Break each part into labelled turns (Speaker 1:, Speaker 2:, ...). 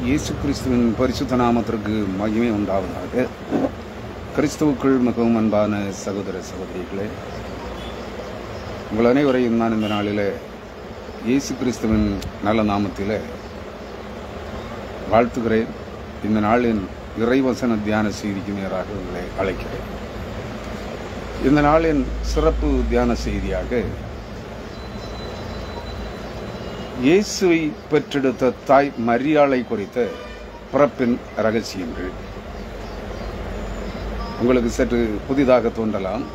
Speaker 1: இயேசு கிறிஸ்துவின் பரிசுத்த நாமத்திற்கு மகிமை உண்டாவதாக. கிறிஸ்துவுக்குள் மிகவும் அன்பான சகோதர சகோதரிகளே, உங்கள் அனைவரையும் நான் இந்த நாளில் இயேசு கிறிஸ்துவின் நல்ல நாமத்தில் வாழ்த்துகிறேன். இந்த நாளின் இறைவசன தியான செய்திக்கு நேராக உங்களை அழைக்கிறேன். இந்த நாளின் சிறப்பு தியான செய்தியாக இயேசுவை பெற்றெடுத்த தாய் மரியாளை குறித்த பிறப்பின் ரகசியங்கள். உங்களுக்கு சற்று புதிதாக தோன்றலாம்.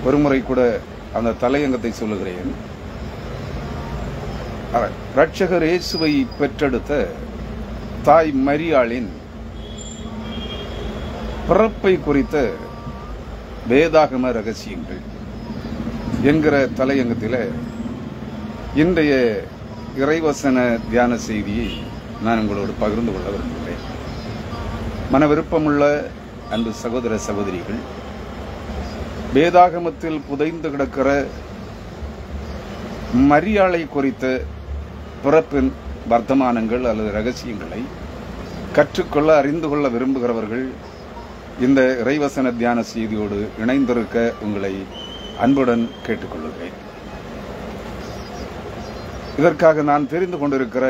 Speaker 1: ஒருமுறை கூட அந்த தலையங்கத்தை சொல்லுகிறேன். இரட்சகர் இயேசுவை பெற்றெடுத்த தாய் மரியாளின் பிறப்பை குறித்த வேதாகம ரகசியங்கள் என்கிற தலையங்கத்தில் இன்றைய இறைவசன தியான செய்தியை நான் உங்களோடு பகிர்ந்து கொள்ள விரும்புகிறேன். மன விருப்பமுள்ள அன்பு சகோதர சகோதரிகள், வேதாகமத்தில் புதைந்து கிடக்கிற மரியாளை குறித்த பிறப்பின் வர்த்தமானங்கள் அல்லது ரகசியங்களை கற்றுக்கொள்ள அறிந்து கொள்ள விரும்புகிறவர்கள் இந்த இறைவசன தியான செய்தியோடு இணைந்திருக்க உங்களை அன்புடன் கேட்டுக்கொள்கிறேன். இதற்காக நான் தெரிந்து கொண்டிருக்கிற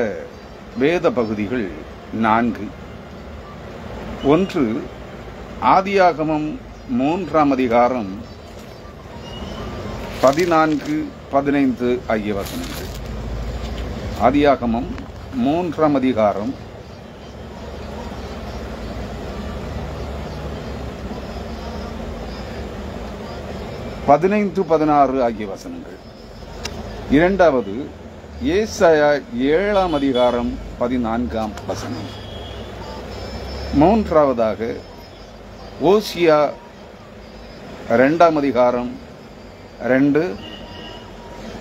Speaker 1: வேத பகுதிகள் 4. 1, ஆதியாகமம் 3ஆம் அதிகாரம் 14, 15 ஆகிய வசனங்கள். ஆதியாகமம் 3ஆம் அதிகாரம் 15, 16 ஆகிய வசனங்கள். 2வது ஏசாயா 7ஆம் அதிகாரம் 14ஆம் வசனம். 3வதாக ஓசியா 2ஆம் அதிகாரம் 2,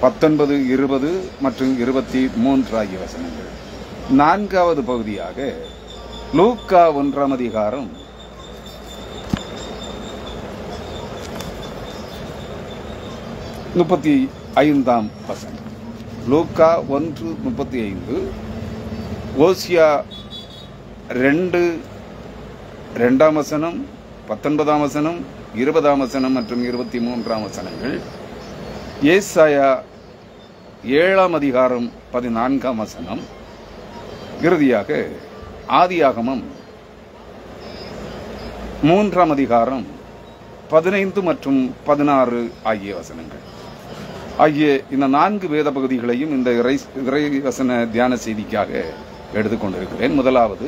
Speaker 1: 19, 20 மற்றும் 23 ஆகிய வசனங்கள். 4வது பகுதியாக லூக்கா 1ஆம் அதிகாரம் 35ஆம் வசனம். லூக்கா 1:35, ஓசியா 2, 2ஆம் வசனம், 19ஆம் வசனம், 20ஆம் வசனம் மற்றும் 23ஆம் வசனங்கள். ஏசாயா 7ஆம் அதிகாரம் 14ஆம் வசனம். இறுதியாக ஆதியாகமம் 3ஆம் அதிகாரம் 15 மற்றும் 16 ஆகிய வசனங்கள் ஆகிய இந்த 4 வேத பகுதிகளையும் இந்த இறைவசன தியான செய்திக்காக எடுத்துக்கொண்டிருக்கிறேன். முதலாவது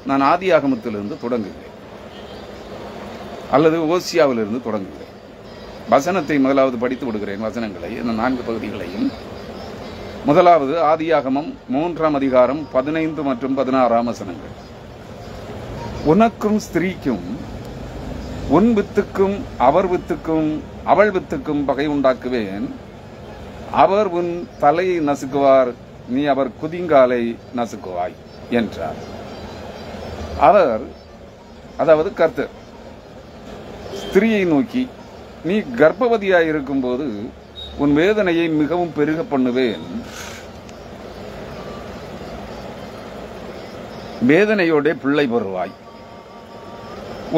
Speaker 1: நான் ஆதியாகமத்திலிருந்து தொடங்குகிறேன் அல்லது ஓசியாவிலிருந்து தொடங்குகிறேன். வசனத்தை முதலாவது படித்து விடுகிறேன். வசனங்களை இந்த 4 பகுதிகளையும். முதலாவது ஆதியாகமம் 3ஆம் அதிகாரம் 15 மற்றும் 16ஆம் வசனங்கள். உனக்கும் ஸ்திரீக்கும் உன் வித்துக்கும் அவர் வித்துக்கும் அவள் வித்துக்கும் பகை உண்டாக்குவேன். அவர் உன் தலையை நசுக்குவார், நீ அவர் குதிங்காலை நசுக்குவாய் என்றார். அவர், அதாவது கர்த்தர், ஸ்திரீயை நோக்கி, நீ கர்ப்பவதியாயிருக்கும் போது உன் வேதனையை மிகவும் பெருக பண்ணுவேன். வேதனையோட பிள்ளை பெறுவாய்.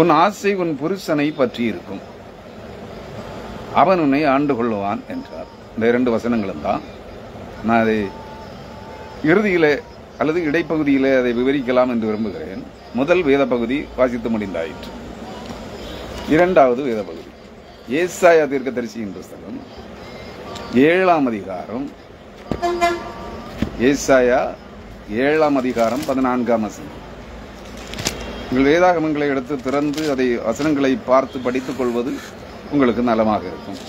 Speaker 1: உன் ஆசை உன் புருஷனை பற்றி இருக்கும், அவன் உன்னை ஆண்டு கொள்ளுவான் என்றார். இந்த 2 வசனங்களும் தான். நான் அதை இறுதியிலே அல்லது இடைப்பகுதியிலே அதை விவரிக்கலாம் என்று விரும்புகிறேன். முதல் வேத பகுதி வாசித்து முடிந்தாயிற்று. 2வது வேத பகுதி ஏசாயா தீர்க்கதரிசியின் புஸ்தகம் 7ஆம் அதிகாரம். ஏசாயா 7ஆம் அதிகாரம் 14ஆம் வசனம். உங்கள் வேதாகமங்களை எடுத்து திறந்து அதை வசனங்களை பார்த்து படித்துக் கொள்வது உங்களுக்கு நலமாக இருக்கும்.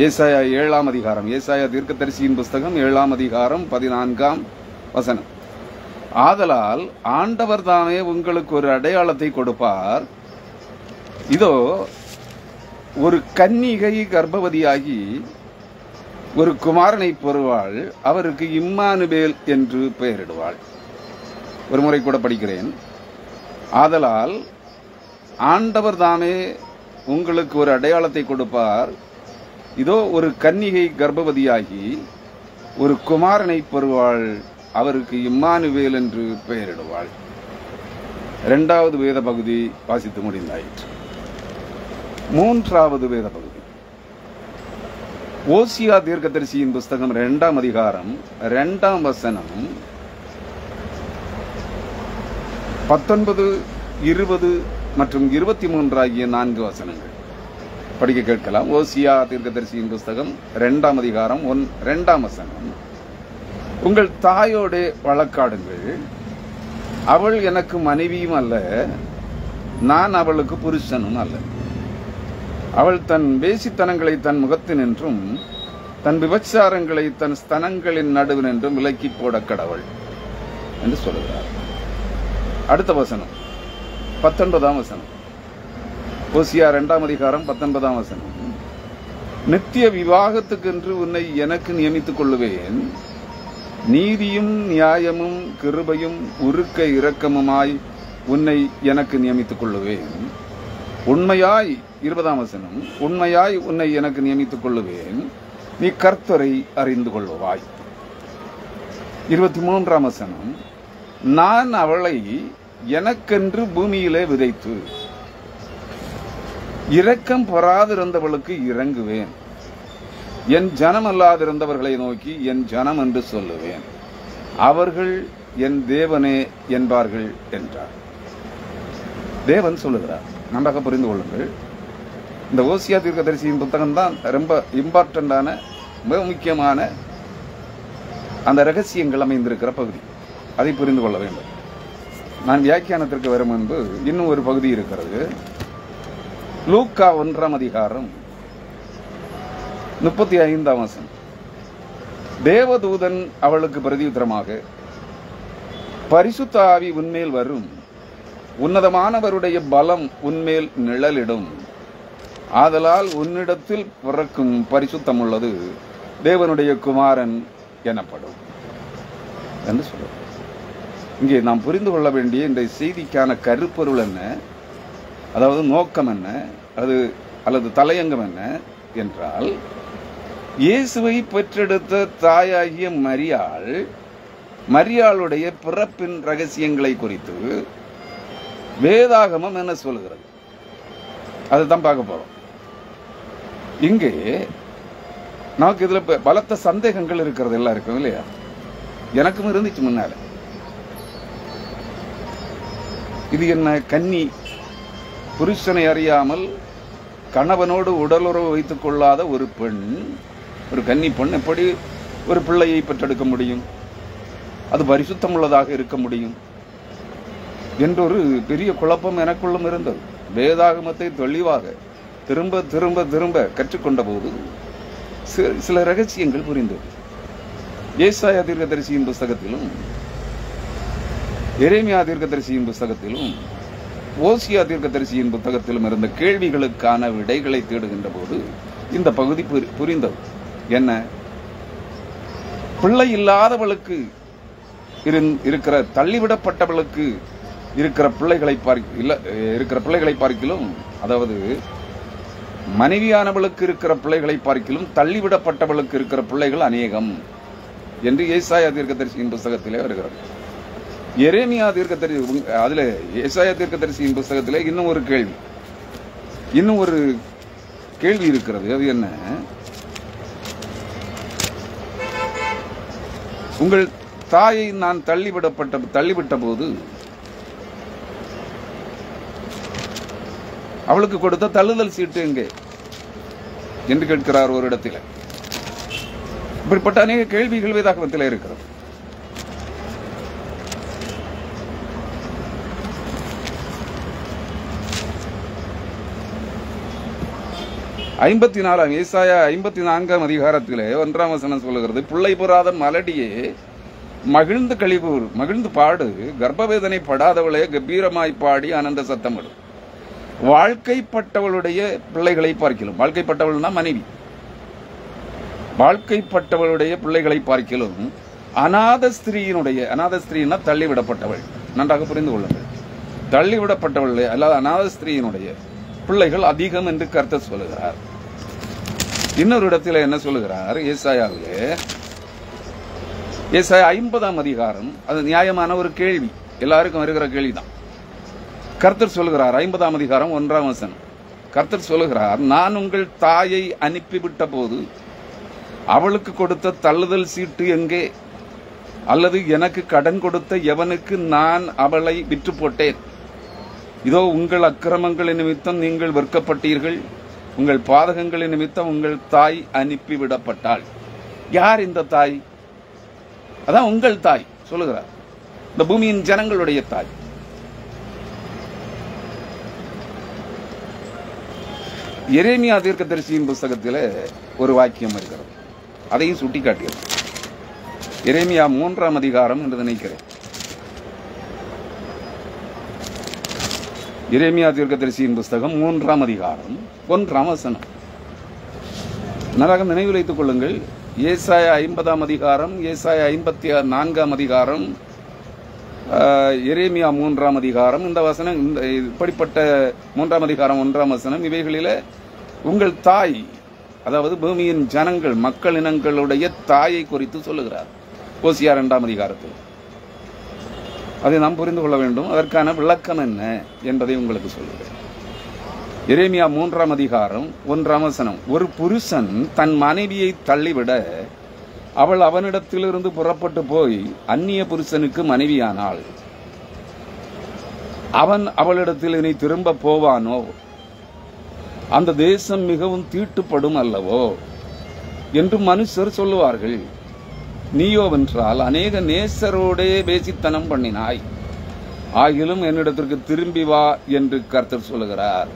Speaker 1: ஏசாயா 7ஆம் அதிகாரம், ஏசாயா தீர்க்கதரிசியின் புஸ்தகம் 7ஆம் அதிகாரம் 14ஆம் வசனம். ஆதலால் ஆண்டவர் தாமே உங்களுக்கு ஒரு அடையாளத்தை கொடுப்பார். இதோ, ஒரு கன்னிகை கர்ப்பவதியாகி ஒரு குமாரனை பெறுவாள், அவருக்கு இம்மானுவேல் என்று பெயரிடுவாள். ஒரு முறை கூட படிக்கிறேன். ஆதலால் ஆண்டவர் தாமே உங்களுக்கு ஒரு அடையாளத்தை கொடுப்பார். இதோ, ஒரு கன்னிகை கர்ப்பவதியாகி ஒரு குமாரனை பெறுவாள், அவருக்கு இம்மானுவேல் என்று பெயரிடுவாள். 2வது வேத பகுதி வாசித்து முடிந்தாயிற்று. 3வது வேத பகுதி ஓசியா தீர்க்கதரிசியின் புஸ்தகம் 2ஆம் அதிகாரம் 2ஆம் வசனம் 19, 20 மற்றும் 23 ஆகிய 4 வசனங்கள் படிக்க கேட்கலாம். ஓசியா தீர்க்கதரிசியின் புஸ்தகம் 2ஆம் அதிகாரம் 2ஆம் வசனம். உங்கள் தாயோடு வழக்காடுங்கள், அவள் எனக்கு மனைவியும் அல்ல, நான் அவளுக்கு புருஷனும் அல்ல. அவள் தன் வேசித்தனங்களை தன் முகத்தினின்றும் தன் விபச்சாரங்களை தன் ஸ்தனங்களின் நடுவினின்றும் விலக்கி போட கடவுள் என்று சொல்லுகிறார். அடுத்த வசனம் 19ஆம் வசனம். ஓசியா 2ஆம் அதிகாரம் 19ஆம் வசனம். நித்திய விவாகத்துக்கென்று உன்னை எனக்கு நியமித்துக் கொள்ளுவேன், நீதியும் நியாயமும் கிருபையும் உருக்க இரக்கமுமாய் உன்னை எனக்கு நியமித்துக் கொள்ளுவேன். உண்மையாய் 20ஆம் வசனம். உண்மையாய் உன்னை எனக்கு நியமித்துக் கொள்ளுவேன், நீ கர்த்தரை அறிந்து கொள்வாய். 23ஆம் வசனம். நான் அவளை எனக்கென்று பூமியிலே விதைத்து இரக்கம் பெறாதிருந்தவளுக்கு இறங்குவேன், என் ஜனம் அல்லாதிருந்தவர்களை நோக்கி என் ஜனம் என்று சொல்லுவேன், அவர்கள் என் தேவனே என்பார்கள் என்றார். தேவன் சொல்லுகிறார். நன்றாக புரிந்து கொள்ளுங்கள். இந்த ஓசியா தீர்க்கதரிசியின் புத்தகம் தான் ரொம்ப இம்பார்ட்டண்டான, மிக முக்கியமான அந்த ரகசியங்கள் அமைந்திருக்கிற பகுதி. அதை புரிந்து கொள்ள வேண்டும். நான் வியாக்கியானத்திற்கு வரும் முன்பு இன்னும் ஒரு பகுதி இருக்கிறது. லூக்கா 1ஆம் அதிகாரம் 35ஆம் வசனம். தேவதூதன் அவளுக்கு பிரதியுத்தரமாக, பரிசுத்த ஆவி உன்மேல் வரும், உன்னதமானவருடைய பலம் உன்மேல் நிழலிடும், ஆதலால் உன்னிடத்தில் பிறக்கும் பரிசுத்தம் உள்ளது தேவனுடைய குமாரன் எனப்படும் என்று சொல்லுவார். இங்கே நாம் புரிந்து கொள்ள வேண்டிய இந்த செய்திக்கான கருப்பொருள் என்ன, அதாவது நோக்கம் என்ன, அல்லது தலையங்கம் என்ன என்றால், இயேசுவை பெற்றெடுத்த தாயாகிய மரியாளுடைய பிறப்பின் ரகசியங்களை குறித்து வேதாகமம் என்ன சொல்லுகிறது, அதுதான் பார்க்க போறோம். இங்கே நமக்கு இதுல பலத்த சந்தேகங்கள் இருக்கிறது, எல்லாம் இருக்கும் இல்லையா? எனக்கும் இருந்துச்சு முன்னால. இது என்ன, கன்னி, புருஷனை அறியாமல் கணவனோடு உடலுறவு வைத்துக் கொள்ளாத ஒரு பெண், ஒரு கன்னி பெண் எப்படி ஒரு பிள்ளையை பெற்றெடுக்க முடியும், அது பரிசுத்தம் உள்ளதாக இருக்க முடியும் என்றொரு பெரிய குழப்பம் எனக்குள்ளும் இருந்தது. வேதாகமத்தை தெளிவாக திரும்ப திரும்ப திரும்ப கற்றுக்கொண்ட போது சில ரகசியங்கள் புரிந்தது. ஏசாயா தீர்க்கதரிசியின் புஸ்தகத்திலும் எரேமியா தீர்க்கதரிசியின் புஸ்தகத்திலும் ஓசியா தீர்க்கதரிசியின் புத்தகத்திலும் இருந்த கேள்விகளுக்கான விடைகளை தேடுகின்ற போது இந்த பகுதி புரிந்தது. என்ன, பிள்ளை இல்லாதவளுக்கு இருக்கிற, தள்ளிவிடப்பட்டவளுக்கு இருக்கிற பிள்ளைகளை பார்க்கிலும், அதாவது மனைவியானவளுக்கு இருக்கிற பிள்ளைகளை பார்க்கிலும் தள்ளிவிடப்பட்டவளுக்கு இருக்கிற பிள்ளைகள் அநேகம் என்று ஏசாயா தீர்க்கதரிசியின் புஸ்தகத்திலே வருகிறது. எரேமியா தீர்க்கதரிசி, அதுல ஏசாயா தீர்க்கதரிசியின் புஸ்தகத்திலே இன்னும் ஒரு கேள்வி இருக்கிறது. அது என்ன, உங்கள் தாயை நான் தள்ளிவிட்ட போது அவளுக்கு கொடுத்த தள்ளுதல் சீட்டு எங்கே என்று கேட்கிறார் ஒரு இடத்தில். இப்படிப்பட்ட அநேக கேள்விகள் வேதாகமத்தில் இருக்கிறது. ஏசாயா 54ஆம் அதிகாரத்திலே 1ஆம் வசனம் சொல்லுகிறது, பிள்ளை பெறாத மலடியே மகிழ்ந்து பாடு, கர்ப்பவேதனை படாதவளே கம்பீரமாய் பாடி ஆனந்த சத்தமிடு. வாழ்க்கைப்பட்டவளுடைய பிள்ளைகளை பார்க்கிலும், வாழ்க்கைப்பட்டவள்னா மனைவி, வாழ்க்கைப்பட்டவளுடைய பிள்ளைகளை பார்க்கிலும் அநாத ஸ்திரீனா தள்ளிவிடப்பட்டவள், நன்றாக புரிந்து கொள்ளுங்கள், தள்ளிவிடப்பட்டவள் அல்லாத அநாத ஸ்திரீயினுடைய பிள்ளைகள் அதிகம் என்று கர்த்தர் சொல்லுகிறார். இன்னொரு இடத்துல என்ன சொல்லுகிறார், ஏசாயாவிலே ஏசாயா 50ஆம் அதிகாரம், அது நியாயமான ஒரு கேள்வி, எல்லாருக்கும் வருகிற கேள்விதான். கர்த்தர் சொல்லுகிறார், 50ஆம் அதிகாரம் 1ஆம் வசனம். கர்த்தர் சொல்லுகிறார், நான் உங்கள் தாயை அனுப்பிவிட்ட போது அவளுக்கு கொடுத்த தள்ளுதல் சீட்டு எங்கே? அல்லது எனக்கு கடன் கொடுத்த எவனுக்கு நான் அவளை விற்று போட்டேன்? இதோ உங்கள் அக்கிரமங்களின் நிமித்தம் நீங்கள் வெறுக்கப்பட்டீர்கள், உங்கள் பாதகங்களின் நிமித்தம் உங்கள் தாய் அனுப்பிவிடப்பட்டாள். யார் இந்த தாய்? அதான் உங்கள் தாய் சொல்லுகிறார், இந்த பூமியின் ஜனங்களுடைய தாய். எரேமியா தீர்க்கதரிசியின் புஸ்தகத்தில் ஒரு வாக்கியம் இருக்கிறது, அதையும் சுட்டிக்காட்டியது. எரேமியா 3ஆம் அதிகாரம் என்று நினைக்கிறேன். எரேமியா தீர்க்கதரிசியின் புஸ்தகம் 3ஆம் அதிகாரம் 1ஆம் வசனம். நன்றாக நினைவில் வைத்துக் கொள்ளுங்கள். ஏசாயா 50ஆம் அதிகாரம், ஏசாயா 54ஆம் அதிகாரம், எரேமியா 3ஆம் அதிகாரம், இந்த வசனம், இப்படிப்பட்ட 3ஆம் அதிகாரம் 1ஆம் வசனம், இவைகளில உங்கள் தாய், அதாவது பூமியின் ஜனங்கள், மக்கள் இனங்களுடைய தாயை குறித்து சொல்லுகிறார். ஓசியா 2ஆம் அதிகாரத்தில் அதை நாம் புரிந்து கொள்ள வேண்டும். அதற்கான விளக்கம் என்ன என்பதை உங்களுக்கு சொல்லுகிறேன். எரேமியா 3ஆம் அதிகாரம் 1ஆம் வசனம். ஒரு புருஷன் தன் மனைவியை தள்ளிவிட அவள் அவனிடத்திலிருந்து புறப்பட்டு போய் அந்நிய புருஷனுக்கு மனைவியானாள். அவன் அவளிடத்தில் இனி திரும்ப போவானோ? அந்த தேசம் மிகவும் தீட்டுப்படும் அல்லவோ என்று மனுஷர் சொல்லுவார்கள். நீயோவென்றால் அநேக நேசரோடே பேசித்தனம் பண்ணினாய், ஆகிலும் என்னிடத்திற்கு திரும்பி வா என்று கர்த்தர் சொல்லுகிறார்.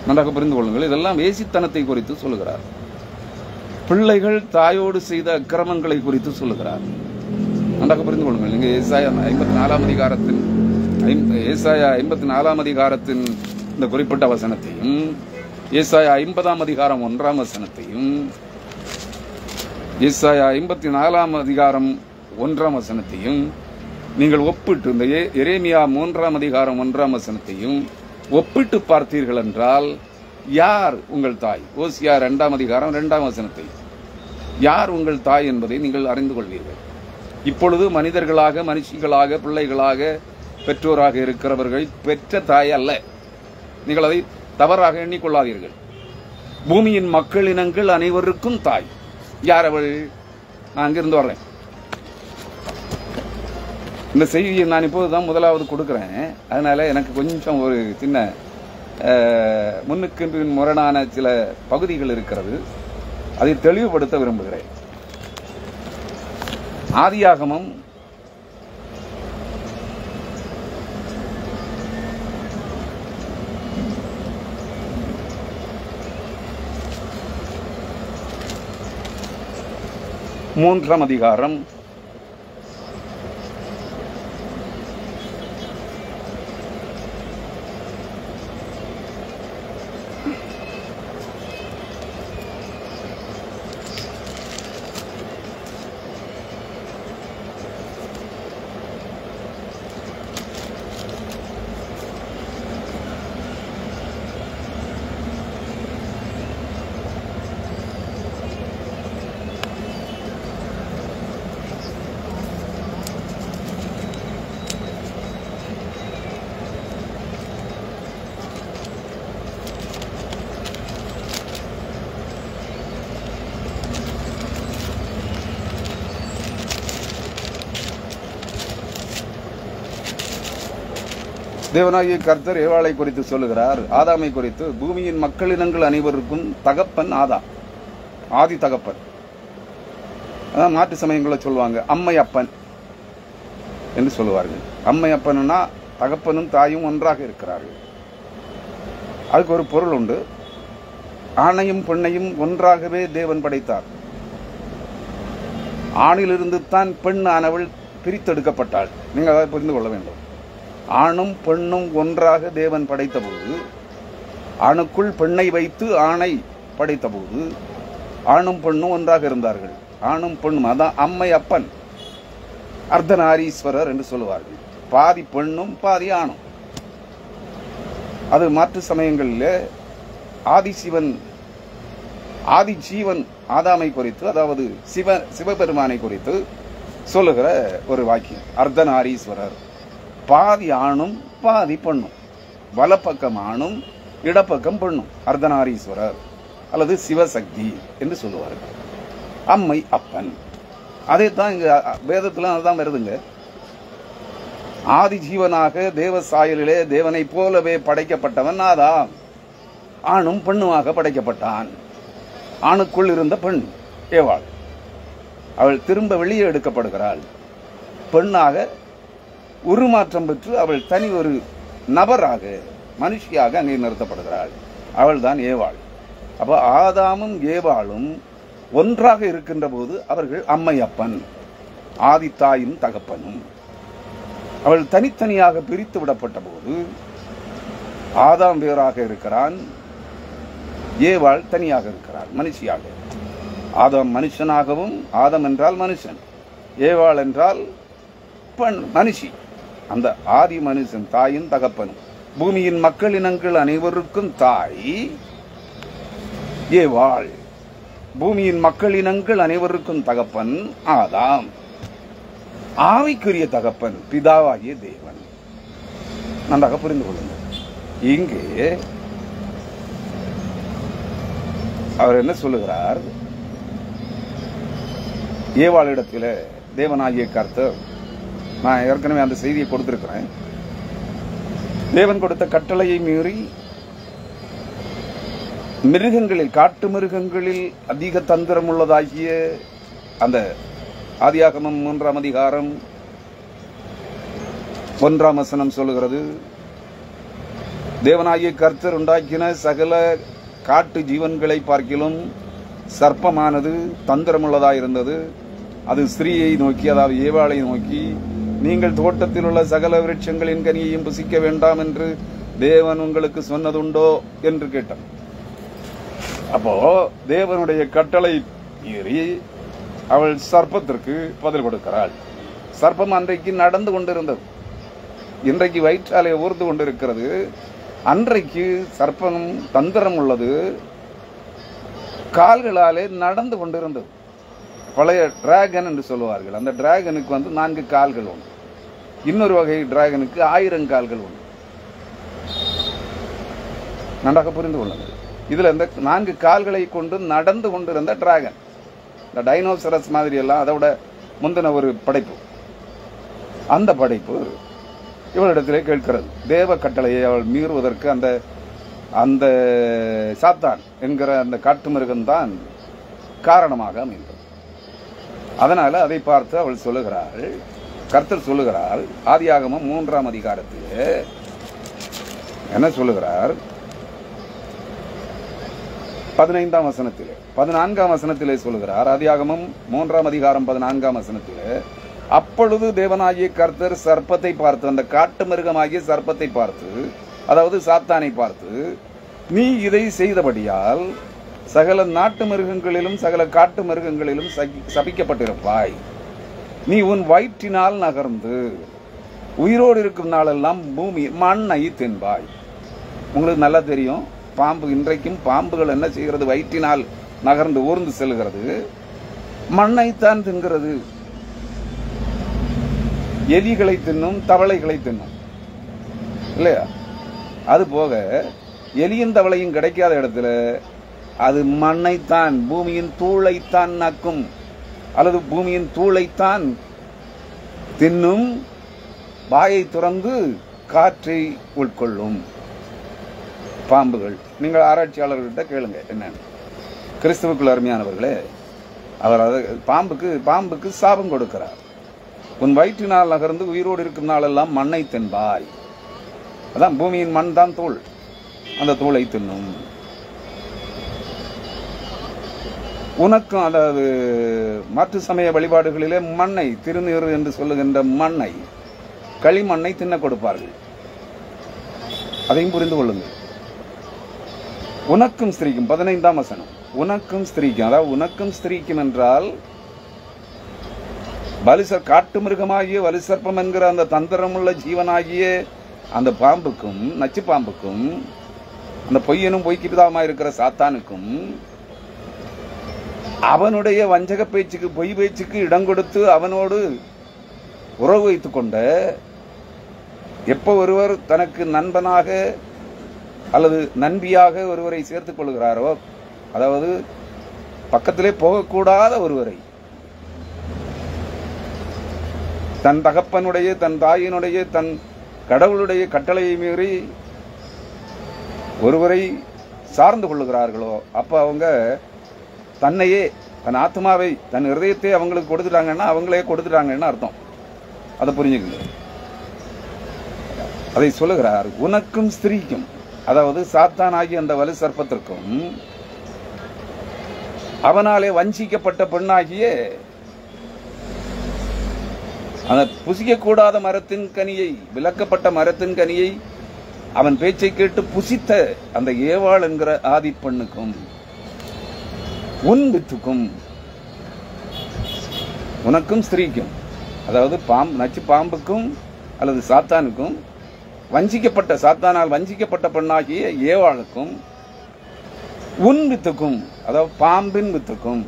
Speaker 1: நன்றாக புரிந்து கொள்ளுங்கள். இதெல்லாம் வேசித்தனத்தை குறித்து சொல்லுகிறார். பிள்ளைகள் தாயோடு செய்த அக்கிரமங்களை குறித்து சொல்லுகிறார். நன்றாக புரிந்து கொள்ளுங்கள். நீங்க ஏசாயா 54ஆம் அதிகாரத்தின் ஏசாயா 54ஆம் அதிகாரத்தின் இந்த குறிப்பிட்ட வசனத்தையும், ஏசாயா 50ஆம் அதிகாரம் 1ஆம் வசனத்தையும், ஏசாயா 54ஆம் அதிகாரம் 1ஆம் வசனத்தையும் நீங்கள் ஒப்பிட்டு, இந்த எரேமியா 3ஆம் அதிகாரம் 1ஆம் வசனத்தையும் ஒப்பிட்டு பார்த்தீர்கள் என்றால், யார் உங்கள் தாய்? ஓசியா 2ஆம் அதிகாரம் 2ஆம் வசனத்தை, யார் உங்கள் தாய் என்பதை நீங்கள் அறிந்து கொள்வீர்கள். இப்பொழுது மனிதர்களாக, மனுஷிகளாக, பிள்ளைகளாக, பெற்றோராக இருக்கிறவர்கள் பெற்ற தாய் அல்ல. நீங்கள் அதை தவறாக எண்ணிக்கொள்ளாதீர்கள். பூமியின் மக்கள் இனங்கள் அனைவருக்கும் தாய். யார் அவள்? நான் அங்கிருந்து வர்றேன். இந்த செய்தியை நான் இப்போதுதான் முதலாவது கொடுக்கிறேன். அதனால எனக்கு கொஞ்சம் ஒரு சின்ன முன்னுக்கு முரணான சில பகுதிகள் இருக்கிறது. அதை தெளிவுபடுத்த விரும்புகிறேன். ஆதியாகமம் 3ஆம் அதிகாரம் 3 தேவனாகிய கர்த்தர் ஏவாளை குறித்து சொல்லுகிறார். ஆதாமை குறித்து, பூமியின் மக்களினங்கள் அனைவருக்கும் தகப்பன் ஆதா, ஆதி தகப்பன். அதான் மாற்று சமயங்களை சொல்லுவாங்க அம்மை அப்பன் என்று சொல்லுவார்கள். அம்மை அப்பன்னா தகப்பனும் தாயும் ஒன்றாக இருக்கிறார்கள். அதுக்கு ஒரு பொருள் உண்டு. ஆணையும் பெண்ணையும் ஒன்றாகவே தேவன் படைத்தார். ஆணிலிருந்து தான் பெண் ஆனவள் பிரித்தெடுக்கப்பட்டாள். நீங்கள் அதை புரிந்து கொள்ள வேண்டும். ஆணும் பெண்ணும் ஒன்றாக தேவன் படைத்த போது, ஆணுக்குள் பெண்ணை வைத்து ஆணை படைத்த போது, ஆணும் பெண்ணும் ஒன்றாக இருந்தார்கள். ஆணும் பெண்ணும், அதான் அம்மை அப்பன், அர்த்தநாரீஸ்வரர் என்று சொல்லுவார்கள். பாதி பெண்ணும் பாதி ஆணும். அது மாற்று சமயங்களில் ஆதிசிவன், ஆதி ஜீவன் ஆதாமை குறித்து, அதாவது சிவபெருமானை குறித்து சொல்லுகிற ஒரு வாக்கியம். அர்த்தநாரீஸ்வரர், பாதி ஆணும் பாதி பெண்ணும், வலப்பக்கம் ஆணும் இடப்பக்கம் பெண்ணும், அர்த்தநாரீஸ்வரர் அல்லது சிவசக்தி என்று சொல்லுவார்கள். அம்மை அப்பன், அதே தான் இங்க வேதத்துல அதுதான் வருதுங்க. ஆதி ஜீவனாக தேவ சாயலிலே தேவனை போலவே படைக்கப்பட்டவன் ஆதாம். ஆணும் பெண்ணுமாக படைக்கப்பட்டான். ஆணுக்குள் இருந்த பெண் ஏவாள், அவள் திரும்ப வெளியே எடுக்கப்படுகிறாள். பெண்ணாக உருமாற்றம் பெற்று அவள் தனி ஒரு நபராக, மனுஷியாக அங்கே நிறுத்தப்படுகிறாள். அவள் தான் ஏவாள். அப்ப ஆதாமும் ஏவாளும் ஒன்றாக இருக்கின்ற போது அவர்கள் அம்மை அப்பன், ஆதித்தாயும் தகப்பனும். அவள் தனித்தனியாக பிரித்து விடப்பட்ட போது ஆதாம் வேறாக இருக்கிறான், ஏவாள் தனியாக இருக்கிறாள் மனுஷியாக. ஆதாம் மனுஷனாகவும், ஆதாம் என்றால் மனுஷன், ஏவாள் என்றால் பெண் மனுஷி. அந்த ஆதி மனுஷன் தாயும் தகப்பனும். பூமியின் மக்களினங்கள் அனைவருக்கும் தாய் ஏவாள். பூமியின் மக்களினங்கள் அனைவருக்கும் தகப்பன் ஆதாம். ஆவிக்குரிய தகப்பன் பிதாவாகிய தேவன். நன்றாக புரிந்து கொள்ளுங்கள். இங்கே அவர் என்ன சொல்லுகிறார்? ஏவாளிடத்தில் தேவனாகிய கர்த்தர், நான் ஏற்கனவே அந்த செய்தியை கொடுத்திருக்கிறேன், தேவன் கொடுத்த கட்டளையை மீறி மிருகங்களில், காட்டு மிருகங்களில் அதிக தந்திரம் உள்ளதாகிய அந்த ஆதியாகமம் 3ஆம் அதிகாரம் 1ஆம் வசனம் சொல்லுகிறது, தேவனாகிய கர்த்தர் உண்டாக்கின சகல காட்டு ஜீவன்களை பார்க்கிலும் சர்ப்பமானது தந்திரமுள்ளதாயிருந்தது. அது ஸ்திரீயை நோக்கி, அதாவது ஏவாளை நோக்கி, நீங்கள் தோட்டத்தில் உள்ள சகல விருட்சங்களின் கனியையும் புசிக்க வேண்டாம் என்று தேவன் உங்களுக்கு சொன்னதுண்டோ என்று கேட்டான். அப்போ தேவனுடைய கட்டளை மீறி அவள் சர்ப்பத்திற்கு பதில் கொடுக்கிறாள். சர்ப்பம் அன்றைக்கு நடந்து கொண்டிருந்தது, இன்றைக்கு வயிற்றாலே ஊர்ந்து கொண்டிருக்கிறது. அன்றைக்கு சர்ப்பம் தந்திரம் உள்ளது, கால்களாலே நடந்து கொண்டிருந்தது. பழைய டிராகன் என்று சொல்லுவார்கள். அந்த டிராகனுக்கு 4 கால்கள் உண்டு. இன்னொரு வகை டிராகனுக்கு 1000 கால்கள் உண்டு. நன்றாக புரிந்து கொள்ளுங்கள். இதுல இந்த 4 கால்களை கொண்டு நடந்து கொண்டிருந்த டிராகன், இந்த டைனோசரஸ் மாதிரி எல்லாம் அதோட முந்தின ஒரு படைப்பு. அந்த படைப்பு இவளிடத்திலே கேட்கிறது. தேவ கட்டளையை அவள் மீறுவதற்கு அந்த அந்த சாத்தான் என்கிற அந்த காட்டு மிருகம்தான் காரணமாக அமைந்தது. அதனால அதை பார்த்து அவள் சொல்லுகிறாள், கர்த்தர் சொல்லுகிறாள், ஆதியாகமம் 3ஆம் அதிகாரத்திலே என்ன சொல்லுகிறார்? 15ஆம் வசனத்திலே, 14ஆம் வசனத்திலே சொல்லுகிறார். ஆதியாகமம் 3ஆம் அதிகாரம் 14ஆம் வசனத்திலே, அப்பொழுது தேவனாகிய கர்த்தர் சர்ப்பத்தை பார்த்து, அந்த காட்டு மிருகமாகிய சர்ப்பத்தை பார்த்து, அதாவது சாத்தானை பார்த்து, நீ இதை செய்தபடியால் சகல நாட்டு மிருகங்களிலும் சகல காட்டு மிருகங்களிலும் சபிக்கப்பட்டிருப்பாய். நீ உன் வயிற்றினால் நகர்ந்து உயிரோடு இருக்கும் நாளெல்லாம் பூமி மண்ணை தின்பாய். உங்களுக்கு நல்லா தெரியும், பாம்பு, இன்றைக்கும் பாம்புகள் என்ன செய்கிறது? வயிற்றினால் நகர்ந்து ஊர்ந்து செல்கிறது, மண்ணைத்தான் தின்கிறது. எலிகளை தின்னும், தவளைகளை தின்னும், இல்லையா? அது போக எலியும் தவளையும் கிடைக்காத இடத்துல அது மண்ணைத்தான், பூமியின் தூளைத்தான் நக்கும், அல்லது பூமியின் தூளைத்தான் தின்னும். வாயை துறந்து காற்றை உட்கொள்ளும் பாம்புகள். நீங்கள் ஆராய்ச்சியாளர்கிட்ட கேளுங்க என்னன்னு. கிறிஸ்துவுக்குள் அருமையானவர்களே, அவர் பாம்புக்கு சாபம் கொடுக்கிறார். உன் வயிற்றினால் நகர்ந்து உயிரோடு இருக்கும் நாளெல்லாம் மண்ணை தின்பாய். அதான் பூமியின் மண் தான் தூள், அந்த தூளை தின்னும். உனக்கும், அதாவது மாற்று சமய வழிபாடுகளிலே மண்ணை, திருநீறு என்று சொல்லுகின்ற மண்ணை, களிமண்ணை தின்ன கொடுப்பார்கள். அதையும் புரிந்து கொள்ளுங்கள். உனக்கும் ஸ்திரீக்கும், 15ஆம் வசனம், உனக்கும் ஸ்திரீக்கும், அதாவது உனக்கும் ஸ்திரீக்கும் என்றால் காட்டு மிருகமாகிய வலுசர்ப்பம் என்கிற அந்த தந்திரமுள்ள ஜீவனாகிய அந்த பாம்புக்கும், நச்சு பாம்புக்கும், அந்த பொய்யனும் பொய்க்கு பிதாவுமாய் இருக்கிற சாத்தானுக்கும் அவனுடைய வஞ்சக பேச்சுக்கு, பொய் பேச்சுக்கு இடம் கொடுத்து அவனோடு உறவு வைத்துக் கொண்ட, எப்ப ஒருவர் தனக்கு நண்பனாக அல்லது நண்பியாக ஒருவரை சேர்த்துக் கொள்கிறாரோ, அதாவது பக்கத்திலே போகக்கூடாத ஒருவரை, தன் தகப்பனுடைய, தன் தாயினுடைய, தன் கடவுளுடைய கட்டளையை மீறி ஒருவரை சார்ந்து கொள்ளுகிறார்களோ, அப்ப அவங்க தன்னையே, தன் ஆத்மாவை, தன் இருதயத்தை அவங்களுக்கு கொடுத்துட்டாங்கன்னா அவங்களே கொடுத்துட்டாங்கன்னு அர்த்தம். அதை புரிஞ்சுக்கங்க. அதை சொல்லுகிறார். உனக்கும் ஸ்திரீக்கும், அதாவது சாத்தானாகி அந்த வலு சர்ப்பத்திற்கும் அவனாலே வஞ்சிக்கப்பட்ட பெண்ணாகிய அந்த புசிக்கக்கூடாத மரத்தின் கனியை, விலக்கப்பட்ட மரத்தின் கனியை அவன் பேச்சை கேட்டு புசித்த அந்த ஏவாள் என்கிற ஆதி பெண்ணுக்கும் உன் வித்துக்கும், உனக்கும் ஸ்திரீக்கும், அதாவது நச்சு பாம்புக்கும் அல்லது சாத்தானுக்கும், வஞ்சிக்கப்பட்ட சாத்தானால் வஞ்சிக்கப்பட்ட பெண்ணாகிய ஏவாளுக்கும், உன் வித்துக்கும், அதாவது பாம்பின் வித்துக்கும்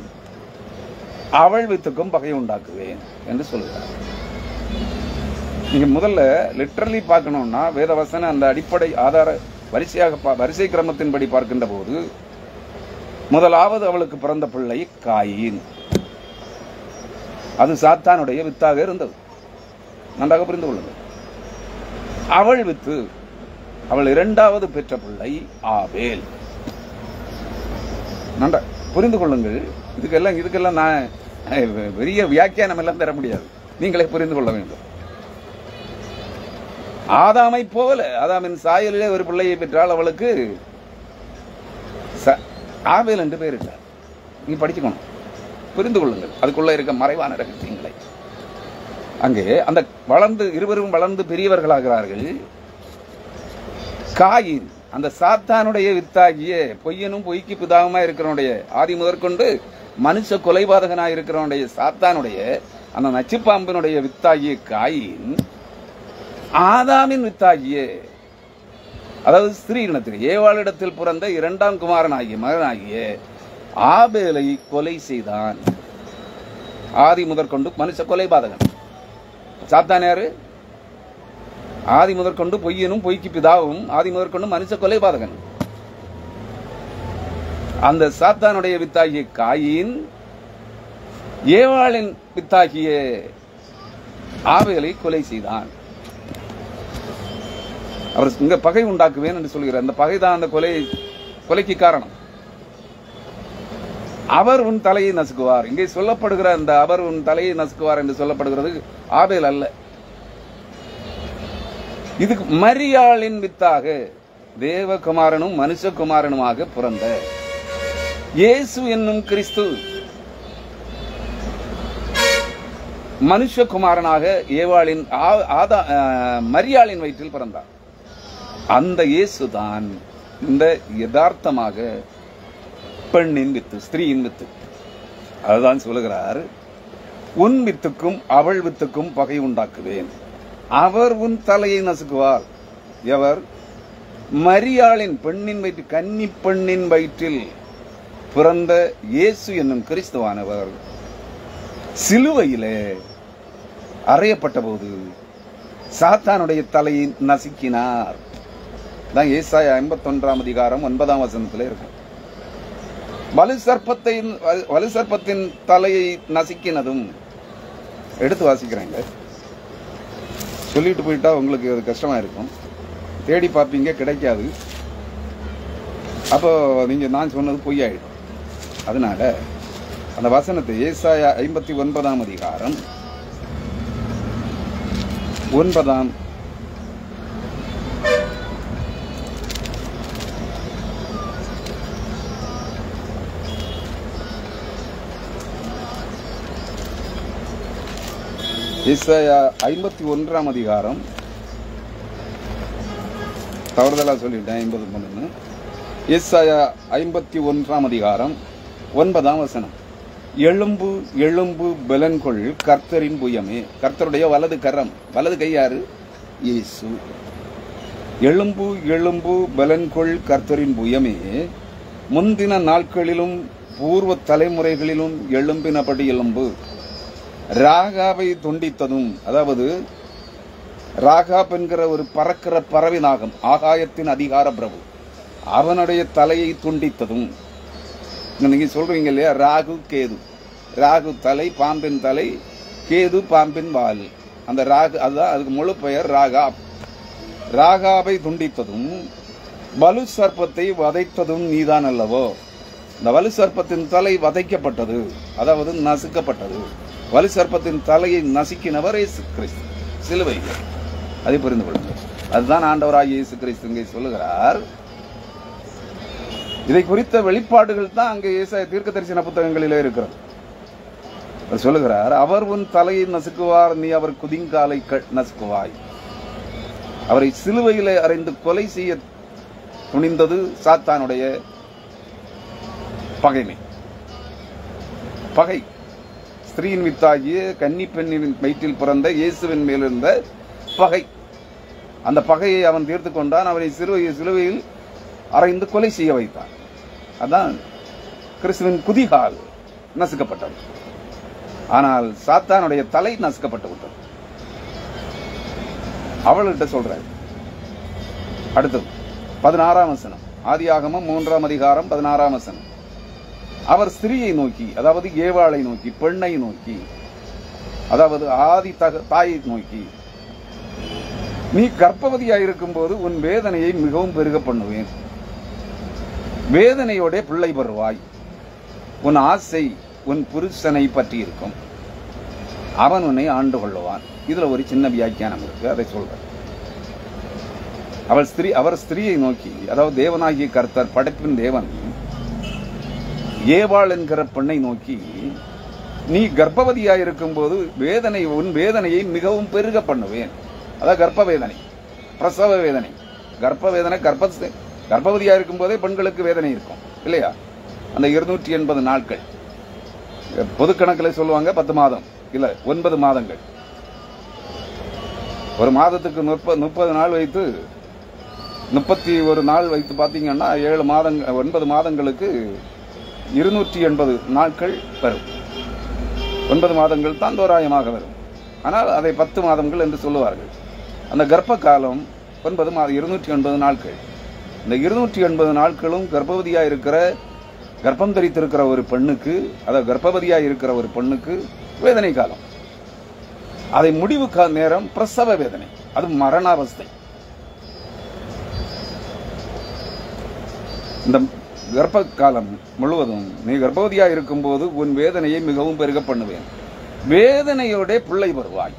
Speaker 1: அவள் வித்துக்கும் பகை உண்டாக்குவேன் என்று சொல்கிறார். நீங்க முதல்ல லிட்டரலி பார்க்கணும்னா வேதவசன அந்த அடிப்படை ஆதார வரிசை கிரமத்தின்படி பார்க்கின்ற போது முதலாவது அவளுக்கு பிறந்த பிள்ளை காயின். அது சாத்தானுடைய வித்தாக இருந்தது. நன்றாக புரிந்து கொள்ளுங்கள். அவள் வித்து, அவள் இரண்டாவது பெற்ற பிள்ளை ஆபேல். நன்றா புரிந்து கொள்ளுங்கள். இதுக்கெல்லாம் நான் பெரிய வியாக்கியானம் எல்லாம் தர முடியாது, நீங்களே புரிந்து கொள்ள வேண்டும். ஆதாமை போல, ஆதாமின் சாயலிலே ஒரு பிள்ளையை பெற்றால் அவளுக்கு ஆபேல் என்று பெயரிட்டார். நீ படிச்சுக்கணும், புரிந்து கொள்ளுங்கள் அதுக்குள்ள இருக்க மறைவான ரகசியங்களை. அங்கே அந்த இருவரும் வளர்ந்து பெரியவர்களாகிறார்கள். காயின் அந்த சாத்தானுடைய வித்தாகிய, பொய்யனும் பொய்க்கு பிதாவுமா இருக்கிறவனுடைய, ஆதி முதற்கொண்டு மனுஷ கொலைபாதகனாய் இருக்கிறவனுடைய சாத்தானுடைய அந்த நச்சுப்பாம்பினுடைய வித்தாகிய காயின் ஆதாமின் வித்தாகிய, அதாவது ஸ்திரீ இனத்தில் ஏவாளிடத்தில் பிறந்த இரண்டாம் மகனாகிய ஆபேலை கொலை செய்தான். ஆதி முதற்கொண்டு மனுஷ கொலைபாதகன். சாத்தான் யாரு? ஆதி முதற்கொண்டு பொய்யனும் பொய்க்கு பிதாவும், ஆதி முதற்கொண்டு மனுஷ கொலைபாதகன். அந்த சாத்தானுடைய வித்தாகிய காயின் ஏவாளின் வித்தாகிய ஆபேலை கொலை செய்தான். அவர் இங்க பகை உண்டாக்குவேன் என்று சொல்கிறார். அந்த பகைதான் அந்த கொலைக்கு காரணம். அவர் உன் தலையை நசுக்குவார். இங்கே சொல்லப்படுகிற அந்த அவர் உன் தலையை நசுக்குவார் என்று சொல்லப்படுகிறது ஆபேல் அல்ல. இதுக்கு மரியாளின் வித்தாக தேவகுமாரனும் மனுஷகுமாரனுமாக பிறந்த இயேசு என்னும் கிறிஸ்து மனுஷகுமாரனாக ஏவாளின் மரியாளின் வயிற்றில் பிறந்தார். அந்த இயேசுதான் இந்த யதார்த்தமாக பெண்ணின் வித்து, ஸ்திரீயின் வித்து. அதுதான் சொல்லுகிறார், உன் வித்துக்கும் அவள் வித்துக்கும் பகை உண்டாக்குவேன், அவர் உன் தலையை நசுக்குவார். எவர்? மரியாளின் பெண்ணின் வயிற்று, கன்னி பெண்ணின் வயிற்றில் பிறந்த இயேசு என்னும் கிறிஸ்துவானவர் சிலுவையிலே அறையப்பட்ட போது சாத்தானுடைய தலையை நசுக்கினார். தான் ஏசாயா 51 அதிகாரம் 9 வசனத்தில் இருக்கும். வலு சர்ப்பத்தின் தலையை நசுக்கினதும் எடுத்து வாசிக்கிறாங்க. சொல்லிட்டு போயிட்டா உங்களுக்கு அது கஷ்டமா இருக்கும், தேடி பார்ப்பீங்க, கிடைக்காது. அப்போ நீங்க நான் சொன்னது பொய்யாயிடும். அதனால அந்த வசனத்தை ஏசாயா 59 அதிகாரம் 9 ஏசாயா 51 அதிகாரம், தவறுதலா சொல்லிட்டேன் 50. ஏசாயா 51 அதிகாரம் 9 வசனம். எழும்பு எழும்பு பலன்கொள் கர்த்தரின் புயமே. கர்த்தருடைய வலது கரம், வலது கை யாரு? இயேசு. எழும்பு எழும்பு பலன்கொள் கர்த்தரின் புயமே, முந்தின நாட்களிலும் பூர்வ தலைமுறைகளிலும் எழும்பினபடி எலும்பு ராகாவை துண்டித்ததும், அதாவது ராகாப் என்கிற ஒரு பறக்கிற பறவை நாகம், ஆகாயத்தின் அதிகார பிரபு, அவனுடைய தலையை துண்டித்ததும். நீங்க சொல்றீங்க இல்லையா, ராகு கேது, ராகு தலை பாம்பின் தலை, கேது பாம்பின் வால், அந்த ராகு அதுதான் அதுக்கு முழு பெயர் ராகாப். ராகாவை துண்டித்ததும் வலு சர்ப்பத்தை வதைத்ததும் நீதான் அல்லவோ. இந்த வலு சர்ப்பத்தின் தலை வதைக்கப்பட்டது, அதாவது நசுக்கப்பட்டது. வலு சர்ப்பத்தின் தலையை நசுக்கினவர் இயேசு கிறிஸ்து சிலுவையில். அதை புரிந்து கொள்ளுங்கள். அதுதான் ஆண்டவராகிய இயேசு கிறிஸ்து இங்கே சொல்லுகிறார். இதை குறித்த வெளிப்பாடுகள் தான் அங்கே ஏசாயா தீர்க்க தரிசன புத்தகங்களிலே இருக்கிறது. அவர் சொல்லுகிறார், அவர் உன் தலையை நசுக்குவார், நீ அவர் குதிங்காலை நசுக்குவாய். அவரை சிலுவையிலே அறைந்து கொலை செய்ய துணிந்தது சாத்தானுடைய பகைமை, பகை. ஸ்திரீயின் வித்தாகிய கன்னி பெண்ணின் வயிற்றில் பிறந்த இயேசுவின் மேலிருந்த பகை. அந்த பகையை அவன் தீர்த்து கொண்டான். அவனை சிலுவையில் அறைந்து கொலை செய்ய வைத்தான். அதான் கிறிஸ்துவின் குதிகால் நசுக்கப்பட்டது. ஆனால் சாத்தானுடைய தலை நசுக்கப்பட்டு விட்டது. அவள்கிட்ட சொல்றாரு. அடுத்தது 16ஆம் வசனம், ஆதியாகமம் 3ஆம் அதிகாரம் 16ஆம் வசனம். அவர் ஸ்திரீயை நோக்கி, அதாவது ஏவாளை நோக்கி, பெண்ணை நோக்கி, அதாவது ஆதி தாயை நோக்கி, நீ கர்ப்பவதியாயிருக்கும் போது உன் வேதனையை மிகவும் பெருக பண்ணுவேன், வேதனையோட பிள்ளை பெறுவாய், உன் ஆசை உன் புருஷனை பற்றி இருக்கும், அவன் உன்னை ஆண்டு கொள்ளுவான். இதுல ஒரு சின்ன வியாக்கியானம் இருக்கு, அதை சொல்றேன். அவர் ஸ்திரீயை நோக்கி, அதாவது தேவனாகிய கர்த்தர், படைப்பின் தேவன், ஏவாள் என்கிற பெண்ணை நோக்கி, நீ கர்ப்பவதியாயிருக்கும் போது உன் வேதனையை மிகவும் பெருக பண்ணுவேன். அதாவது கர்ப்ப வேதனை, பிரசவ வேதனை. கர்ப்பவதியாயிருக்கும் போதே பெண்களுக்கு வேதனை இருக்கும் இல்லையா? அந்த 280 நாட்கள் பொது கணக்கில் சொல்லுவாங்க 10 மாதம், இல்ல 9 மாதங்கள். ஒரு மாதத்துக்கு 30 நாள் வைத்து 31 நாள் வைத்து பார்த்தீங்கன்னா 9 மாதங்களுக்கு 280 நாட்கள் வரும். 9 மாதங்கள் தான் தோராயமாக வரும். ஆனால் அதை 10 மாதங்கள் என்று சொல்லுவார்கள். அந்த கர்ப்ப காலம் 9 மாதம், 280 நாட்கள். இந்த 280 நாட்களும் கர்ப்பம் தரித்திருக்கிற ஒரு பெண்ணுக்கு, அதாவது கர்ப்பவதியாக இருக்கிற ஒரு பெண்ணுக்கு வேதனை காலம். அதை முடிவு நேரம் பிரசவ வேதனை, அது மரணாவஸ்தை. இந்த கர்ப்ப காலம் முழுவதும் நீ கர்ப்பவதியாக இருக்கும் போது உன் வேதனையை மிகவும் பெருக பண்ணுவேன், வேதனையோட பிள்ளை பெறுவாய்.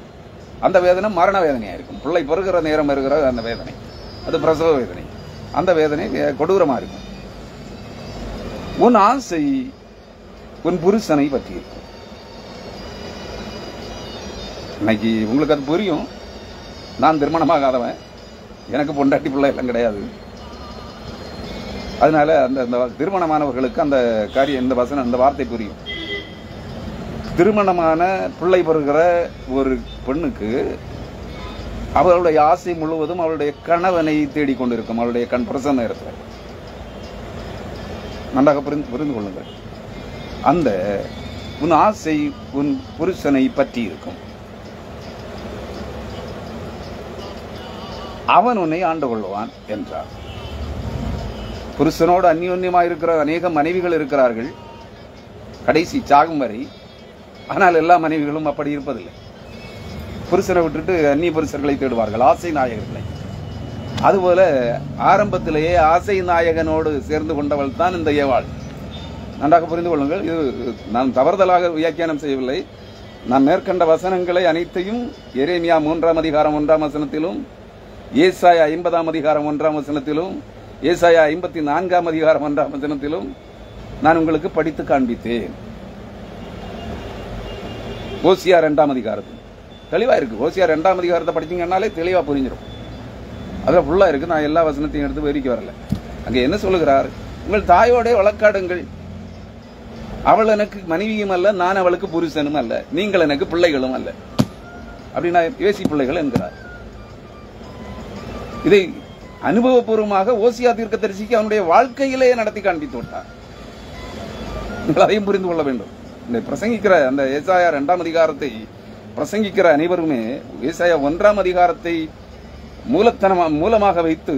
Speaker 1: அந்த வேதனை மரண வேதனையா இருக்கும். பிள்ளை பெறுகிற நேரம் இருக்கிற அந்த வேதனை, அது பிரசவ வேதனை. அந்த வேதனை கொடூரமா இருக்கும். உன் ஆசை உன் புருஷனை பற்றி இருக்கும். இன்னைக்கு உங்களுக்கு அது புரியும். நான் திருமணமாகாதவன், எனக்கு பொண்டாட்டி பிள்ளை எல்லாம் கிடையாது. அதனால அந்த திருமணமானவர்களுக்கு அந்த காரியம், இந்த வசனம், இந்த வார்த்தை புரியும். திருமணமான பிள்ளை பெறுகிற ஒரு பெண்ணுக்கு அவளுடைய ஆசை முழுவதும் அவளுடைய கணவனை தேடிக்கொண்டிருக்கும், அவளுடைய பிரசவ நேரத்தில். நன்றாக புரிந்து கொள்ளுங்கள். அந்த உன் ஆசை உன் புருஷனை பற்றி இருக்கும், அவன் உன்னை ஆண்டு கொள்வான் என்றார். புருஷனோடு அந்யோன்யமாக இருக்கிற அநேக மனைவிகள் இருக்கிறார்கள் கடைசி சாகும் வரை. ஆனால் எல்லா மனைவிகளும் அப்படி இருப்பதில்லை. புருஷனை விட்டுட்டு அந்நிய புருஷர்களை தேடுவார்கள், ஆசை நாயகர்களை. அதுபோல ஆரம்பத்திலேயே ஆசை நாயகனோடு சேர்ந்து கொண்டவள் தான் இந்த ஏவாள். நன்றாக புரிந்து கொள்ளுங்கள். இது நான் தவறுதலாக வியாக்கியானம் செய்யவில்லை. நான் மேற்கண்ட வசனங்களை அனைத்தையும் எரேமியா 3ஆம் அதிகாரம் 1ஆம் வசனத்திலும், ஏசாயா 50ஆம் அதிகாரம் 1ஆம் வசனத்திலும், ஏசாயா 54ஆம் அதிகாரம் 1ஆம் வசனத்திலும் நான் உங்களுக்கு படித்து காண்பித்தேன். ஓசியா 2ஆம் அதிகாரத்தில் தெளிவா இருக்கு. ஓசியா 2ஆம் அதிகாரத்தை படிச்சீங்கன்னாலே தெளிவா புரிஞ்சிடும். அதுல ஃபுல்லா இருக்கு. நான் எல்லா வசனத்தையும் எடுத்து வேடிக்கை வரல. அங்க என்ன சொல்லுகிறார்? உங்கள் தாயோட வழக்காடுங்கள், அவள் எனக்கு மனைவியும் அல்ல, நான் அவளுக்கு புருஷனும் அல்ல, நீங்கள் எனக்கு பிள்ளைகளும் அல்ல. அப்படின்னா ஏசி பிள்ளைகள் என்கிறார். இதை அனுபவபூர்வமாக ஓசியா தீர்க்கதரிசிக்கு அவனுடைய வாழ்க்கையிலேயே நடத்தி காண்பித்து விட்டார். நீங்கள் அதையும் புரிந்து கொள்ள வேண்டும். இந்த பிரசங்கிக்கிற அந்த ஏசாயா 2ஆம் அதிகாரத்தை பிரசங்கிக்கிற அனைவருமே ஏசாயா 1ஆம் அதிகாரத்தை மூலமாக வைத்து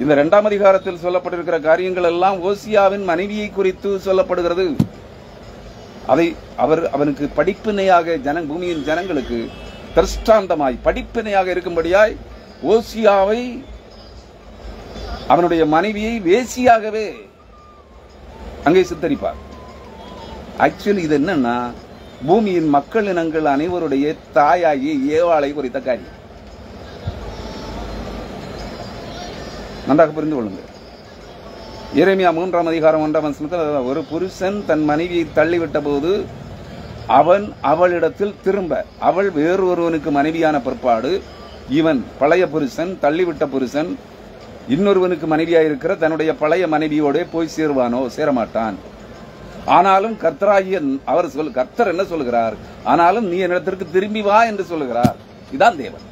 Speaker 1: இந்த 2ஆம் அதிகாரத்தில் சொல்லப்பட்டிருக்கிற காரியங்கள் எல்லாம் ஓசியாவின் மனைவியை குறித்து சொல்லப்படுகிறது. அதை அவனுக்கு படிப்பினையாக பூமியின் ஜனங்களுக்கு திருஷ்டாந்தமாய் படிப்பினையாக இருக்கும்படியாய் ஓசியாவை அவனுடைய மனைவியை வேசியாகவே அங்கே சித்தரிப்பார். ஆக்சுவலி இது என்னன்னா பூமியின் மக்கள் இனங்கள் அனைவருடைய தாயாகி ஏவாளை குறித்த காரியம். நன்றாக புரிந்து கொள்ளுங்கள். எரேமியா 3ஆம் அதிகாரம் 1ஆம் வசனத்தில் ஒரு புருஷன் தன் மனைவியை தள்ளிவிட்ட போது அவன் அவளிடத்தில் திரும்ப, அவள் வேறொருவனுக்கு மனைவியான பிற்பாடு இவன் பழைய புருஷன் தள்ளிவிட்ட புருஷன் இன்னொருவனுக்கு மனைவியாயிருக்கிற தன்னுடைய பழைய மனைவியோட போய் சேருவானோ? சேரமாட்டான். ஆனாலும் கர்த்தர் என்ன சொல்லுகிறார்? ஆனாலும் நீ என்னிடத்திற்கு திரும்பி வா என்று சொல்லுகிறார். இதான் தேவன்.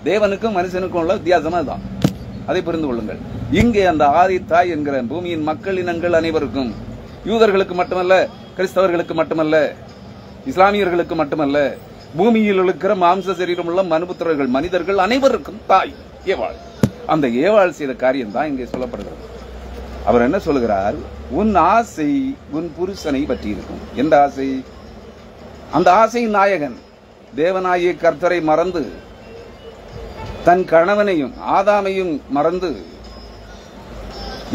Speaker 1: தேவனுக்கும் மனுஷனுக்கும் உள்ள வித்தியாசமா தான். அதை புரிந்து கொள்ளுங்கள். இங்கே அந்த ஆதி தாய் என்கிற பூமியின் மக்கள் இனங்கள் அனைவருக்கும், யூதர்களுக்கு மட்டுமல்ல, கிறிஸ்தவர்களுக்கு மட்டுமல்ல, இஸ்லாமியர்களுக்கு மட்டுமல்ல, பூமியில் இருக்கிற மாம்ச சரீரம் உள்ள மனுபுத்திரர்கள் மனிதர்கள் அனைவருக்கும் தாய் ஏவாள். அந்த ஏவாள் செய்த காரியம் தான் இங்கே சொல்லப்படுகிறது. அவர் என்ன சொல்லுகிறார்? உன் ஆசை உன் புருஷனை பற்றி இருக்கும். எந்த ஆசை? அந்த ஆசையின் நாயகன் தேவனாகிய கர்த்தரை மறந்து தன் கணவனையும் ஆதாமையும் மறந்து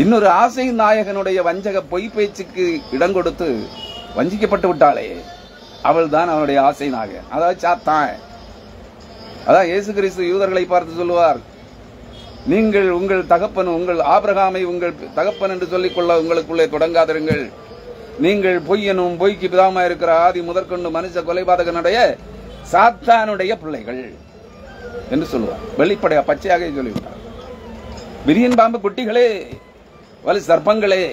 Speaker 1: இன்னொரு ஆசையின் நாயகனுடைய வஞ்சக பொய் பேச்சுக்கு இடம் கொடுத்து வஞ்சிக்கப்பட்டு விட்டாளே, அவள் தான் அவனுடைய ஆசை நாயகன். அதாவது சாத்தான். அதான் இயேசு கிறிஸ்து யூதர்களை பார்த்து சொல்லுவார், நீங்கள் உங்கள் தகப்பன், உங்கள் ஆபிரகாமை உங்கள் தகப்பன் என்று சொல்லிக்கொள்ள உங்களுக்குள்ளே தொடங்காதிருங்கள். நீங்கள் பொய்யனும் பொய்க்கு பிதாமா இருக்கிற ஆதி முதற்கொண்டு மனுஷ கொலைபாதகனுடைய சாத்தானுடைய பிள்ளைகள் என்று சொல்லுவார். வெளிப்படையா பச்சையாக சொல்லிவிட்டார். விரியன் பாம்பு குட்டிகளே, வலு சர்ப்பங்களே,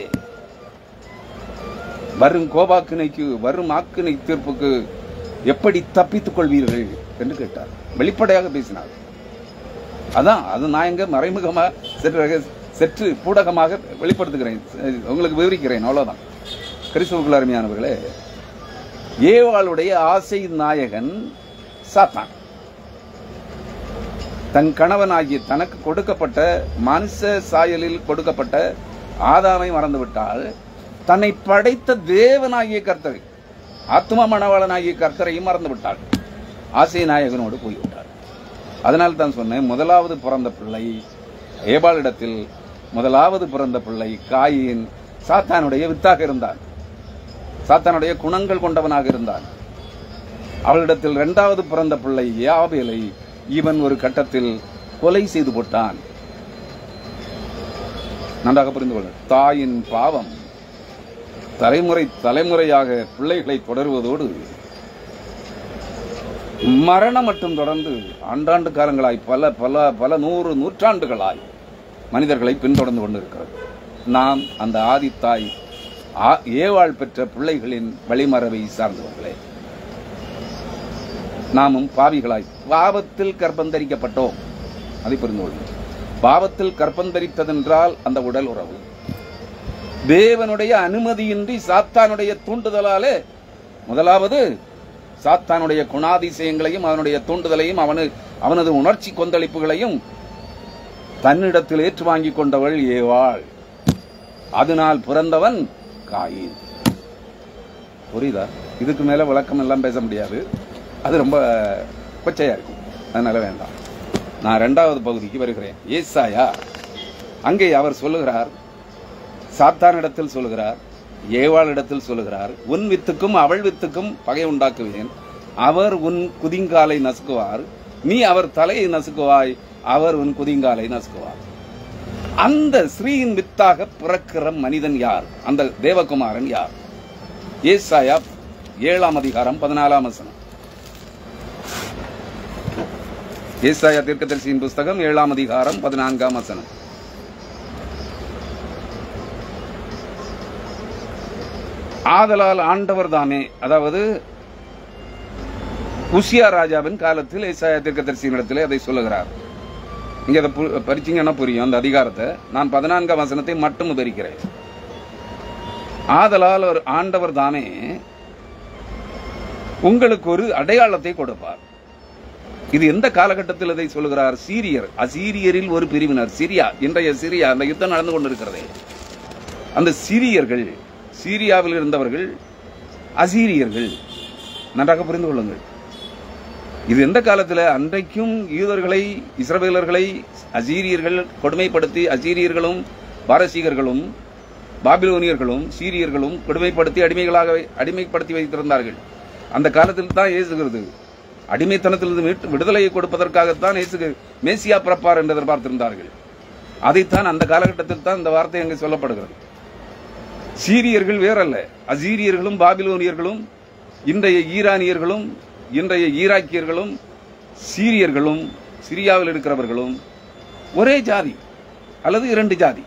Speaker 1: வரும் கோபாக்கினைக்கு வரும் ஆக்கினை தீர்ப்புக்கு எப்படி தப்பித்துக் கொள்வீர்கள் என்று கேட்டார். வெளிப்படையாக பேசினார். அதான் அது நான் எங்க மறைமுகமாக சற்று பூடகமாக வெளிப்படுத்துகிறேன், உங்களுக்கு விவரிக்கிறேன், அவ்வளவுதான். கிறிஸ்துவுக்குள் அருமையானவர்களே, ஏவாளுடைய ஆசை நாயகன் சாத்தான். தன் கணவனாகிய தனக்கு கொடுக்கப்பட்ட மனுஷ சாயலில் கொடுக்கப்பட்ட ஆதாமை மறந்துவிட்டால் தன்னை படைத்த தேவனாகிய கர்த்தரை, ஆத்மா மணவாளனாகிய கர்த்தரையும் மறந்துவிட்டாள். ஆசை நாயகனோடு போய்விட்டாள். அதனால் தான் சொன்னேன், முதலாவது பிறந்த பிள்ளை ஏபாளிடத்தில் முதலாவது பிறந்த பிள்ளை காயின் சாத்தானுடைய வித்தாக இருந்தான், சாத்தானுடைய குணங்கள் கொண்டவனாக இருந்தான். அவளிடத்தில் இரண்டாவது பிறந்த பிள்ளை யாபேலை இவன் ஒரு கட்டத்தில் கொலை செய்து போட்டான். நன்றாக புரிந்து கொள்ள, தாயின் பாவம் தலைமுறையாக பிள்ளைகளை தொடருவதோடு மரணம் மட்டும் தொடர்ந்து ஆண்டாண்டு காலங்களாய் பல பல பல நூற்றாண்டுகளாய் மனிதர்களை பின்தொடர்ந்து கொண்டிருக்கிறது. நாம் அந்த ஆதித்தாய் ஏவாள் பெற்ற பிள்ளைகளின் வழிமரபை சார்ந்தவர்களே. நாமும் பாவிகளாய் பாவத்தில் கர்ப்பந்தரிக்கப்பட்டோம். அதை புரிந்து கொள்ளுங்கள். பாவத்தில் கர்ப்பந்தரித்ததென்றால் அந்த உடல் உறவு தேவனுடைய அனுமதியின்றி சாத்தானுடைய தூண்டுதலாலே, முதலாவது சாத்தானுடைய குணாதிசயங்களையும் அவனுடைய தூண்டுதலையும் அவனது உணர்ச்சி கொந்தளிப்புகளையும் தன்னிடத்தில் ஏற்று வாங்கி கொண்டவள் ஏவாள். அதனால் பிறந்தவன் காயின். புரியுதா? இதுக்கு மேல விளக்கம் எல்லாம் பேச முடியாது, அது ரொம்ப கொச்சையா இருக்கும், அதனால வேண்டாம். நான் இரண்டாவது பகுதிக்கு வருகிறேன். ஏசாயா அங்கே அவர் சொல்லுகிறார், சாத்தானிடத்தில் சொல்லுகிறார், ஏவாளிடத்தில் சொல்லுகிறார், உன் வித்துக்கும் அவள் வித்துக்கும் பகை உண்டாக்குவேன், அவர் உன் குதிங்காலை நசுக்குவார், நீ அவர் தலையை நசுக்குவாய், அவர் உன் குதிங்காலை நசுக்குவார். அந்த ஸ்ரீயின் வித்தாக பிறக்கிற மனிதன் யார்? அந்த தேவகுமாரன் யார்? ஏசாயா 7ஆம் அதிகாரம் 14ஆம் வசனம். ஏசாயா தீர்க்கதரிசியின் புஸ்தகம் 7ஆம் அதிகாரம் 14ஆம் வசனம். ஆதலால் ஆண்டவர் தாமே, அதாவது உசியா ராஜாவின் காலத்தில் ஏசாயா தீர்க்கதரிசியின் இடத்திலே அதை சொல்லுகிறார். இங்க அதை படிச்சீங்கன்னா புரியும் அந்த அதிகாரத்தை. நான் 14ஆம் வசனத்தை மட்டும் விவரிக்கிறேன். ஆதலால் ஒரு ஆண்டவர் தாமே உங்களுக்கு ஒரு அடையாளத்தை கொடுப்பார். இது எந்த காலகட்டத்தில் இதை சொல்லுகிறார்? சீரியர், அசீரியரில் ஒரு பிரிவினர். சிரியா, இன்றைய சிரியா, அந்த யுத்தம் நடந்து கொண்டிருக்கிறது. அந்த சீரியர்கள், சீரியாவில் இருந்தவர்கள் அசீரியர்கள். நன்றாக புரிந்து கொள்ளுங்கள். இது எந்த காலத்தில்? அன்றைக்கும் யூதர்களை, இஸ்ரவேலர்களை அசீரியர்கள் கொடுமைப்படுத்தி, அசீரியர்களும் பாரசீகர்களும் பாபிலோனியர்களும் சீரியர்களும் கொடுமைப்படுத்தி அடிமைப்படுத்தி வைத்திருந்தார்கள். அந்த காலத்தில் தான் இயேசுகிறது அடிமைத்தனத்திலிருந்து விடுதலையை கொடுப்பதற்காகத்தான் இயேசு மேசியா பிறப்பார் என்று எதிர்பார்த்திருந்தார்கள். அதைத்தான் அந்த காலகட்டத்தில் தான் இந்த வார்த்தை அங்கே சொல்லப்படுகிறது. சீரியர்கள் வேறல்ல, அசீரியர்களும் பாபிலோனியர்களும் இன்றைய ஈரானியர்களும் இன்றைய ஈராக்கியர்களும் சீரியர்களும் சிரியாவில் இருக்கிறவர்களும் ஒரே ஜாதி அல்லது இரண்டு ஜாதி.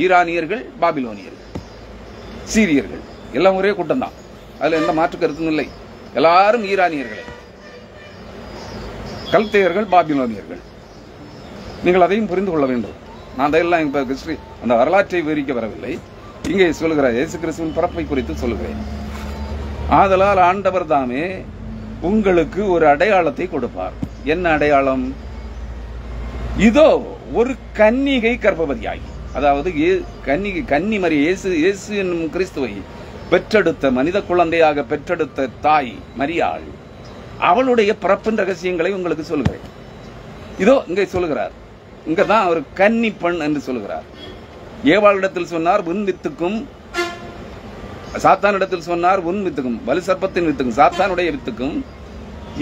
Speaker 1: ஈரானியர்கள், பாபிலோனியர்கள், சீரியர்கள் எல்லாம் ஒரே கூட்டம் தான். அதுல எந்த மாற்று கருத்தும் இல்லை. எல்லாரும் ஈரானியர்களே, கல்தையர்கள், பாபிலோனியர்கள். நீங்கள் அதையும் புரிந்து கொள்ள வேண்டும். நான் அதையெல்லாம் இப்ப ஹிஸ்டரி, அந்த வரலாற்றை விவரிக்க வரவில்லை. இங்கே சொல்லுகிறார், இயேசு கிறிஸ்துவின் பிறப்பை குறித்து சொல்லுகிறேன். ஆதலால் ஆண்டவர் தாமே உங்களுக்கு ஒரு அடையாளத்தை கொடுப்பார். என்ன அடையாளம்? இதோ ஒரு கன்னிகை கர்ப்பவதியாகி, அதாவது கன்னிமரி இயேசு என்னும் கிறிஸ்துவை பெற்றெடுத்த, மனித குழந்தையாக பெற்றெடுத்த தாய் மரியாள், அவளுடைய பிறப்பின் ரகசியங்களை உங்களுக்கு சொல்லுகிறேன். இதோ இங்கே சொல்லுகிறார். இங்கதான் ஒரு கன்னி பெண் என்று சொல்லுகிறார். ஏவாளிடத்தில் சொன்னார் உன் வித்துக்கும், சாத்தானிடத்தில் சொன்னார் உன் வித்துக்கும், வலு சர்ப்பத்தின் வித்துக்கும், சாத்தானுடைய வித்துக்கும்,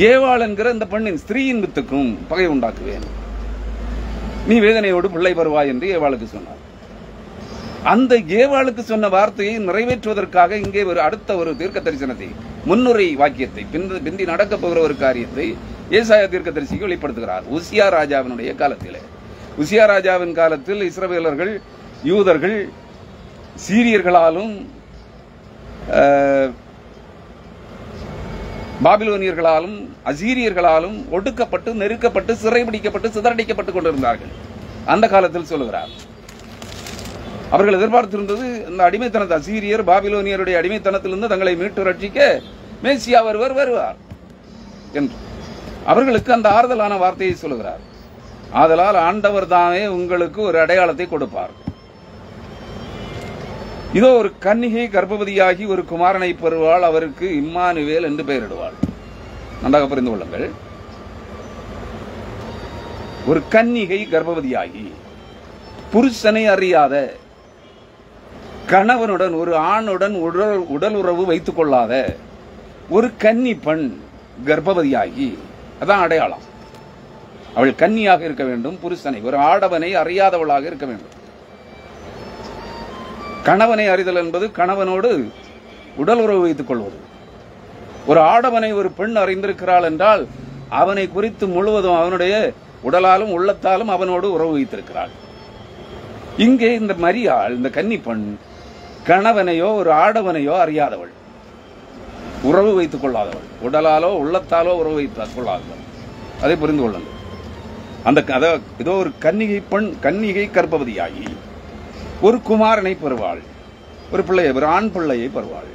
Speaker 1: ஏவாள் என்கிற இந்த பெண்ணின் ஸ்திரீயின் வித்துக்கும் பகை உண்டாக்குவேன், நீ வேதனையோடு பிள்ளை வருவாய் என்று ஏவாளுக்கு சொன்னார். அந்த ஏவாளுக்கு சொன்ன வார்த்தையை நிறைவேற்றுவதற்காக இங்கே அடுத்த ஒரு தீர்க்க தரிசனத்தை, முன்னுரை வாக்கியத்தை, பிந்தி நடக்க போகிற ஒரு காரியத்தை ஏசாயா தீர்க்க தரிசிக்கு வெளிப்படுத்துகிறார். உசியா ராஜாவினுடைய காலத்திலே, உசியா ராஜாவின் காலத்தில் இஸ்ரவேலர்கள், யூதர்கள் சீரியர்களாலும் பாபிலோனியர்களாலும் அசீரியர்களாலும் ஒடுக்கப்பட்டு, நெருக்கப்பட்டு, சிறைபிடிக்கப்பட்டு, சிதறடிக்கப்பட்டுக் கொண்டிருந்தார்கள். அந்த காலத்தில் சொல்லுகிறார். அவர்கள் எதிர்பார்த்திருந்தது இந்த அடிமைத்தனத்தை, அசீரியர் பாபிலோனியருடைய அடிமைத்தனத்திலிருந்து தங்களை மீட்டு ரட்சிக்க மேசியா வருவார் என்று அவர்களுக்கு அந்த ஆறுதலான வார்த்தையை சொல்லுகிறார். ஆதலால் ஆண்டவர் தாமே உங்களுக்கு ஒரு அடையாளத்தை கொடுப்பார். இதோ ஒரு கன்னிகை கர்ப்பவதியாகி ஒரு குமாரனை பெறுவாள், அவருக்கு இம்மானுவேல் என்று பெயரிடுவாள். நன்றாக புரிந்து கொள்ளுங்கள். ஒரு கன்னிகை கர்ப்பவதியாகி, புருஷனை அறியாத, கணவனுடன் ஒரு ஆணுடன் உடல் உறவு வைத்துக் கொள்ளாத ஒரு கன்னி பெண் கர்ப்பவதியாகி, அதான் அடையாளம். அவள் கன்னியாக இருக்க வேண்டும். புருஷனை, ஒரு ஆடவனை அறியாதவளாக இருக்க வேண்டும். கணவனை அறிதல் என்பது கணவனோடு உடல் உறவு வைத்துக் கொள்வது. ஒரு ஆடவனை ஒரு பெண் அறிந்திருக்கிறாள் என்றால் அவனை குறித்து முழுவதும் அவனுடைய உடலாலும் உள்ளத்தாலும் அவனோடு உறவு வைத்திருக்கிறாள். இங்கே இந்த மரியாள், இந்த கன்னி பெண், கணவனையோ ஒரு ஆடவனையோ அறியாதவள், உறவு வைத்துக் கொள்ளாதவள், உடலாலோ உள்ளத்தாலோ உறவு வைத்துக் கொள்ளாதவள். அதை புரிந்து கொள்ளுங்கள். இதோ ஒரு கன்னிகை பெண், கன்னிகை கர்ப்பவதியாகி ஒரு குமாரனை பெறுவாள், ஒரு பிள்ளையை, ஒரு ஆண் பிள்ளையை பெறுவாள்,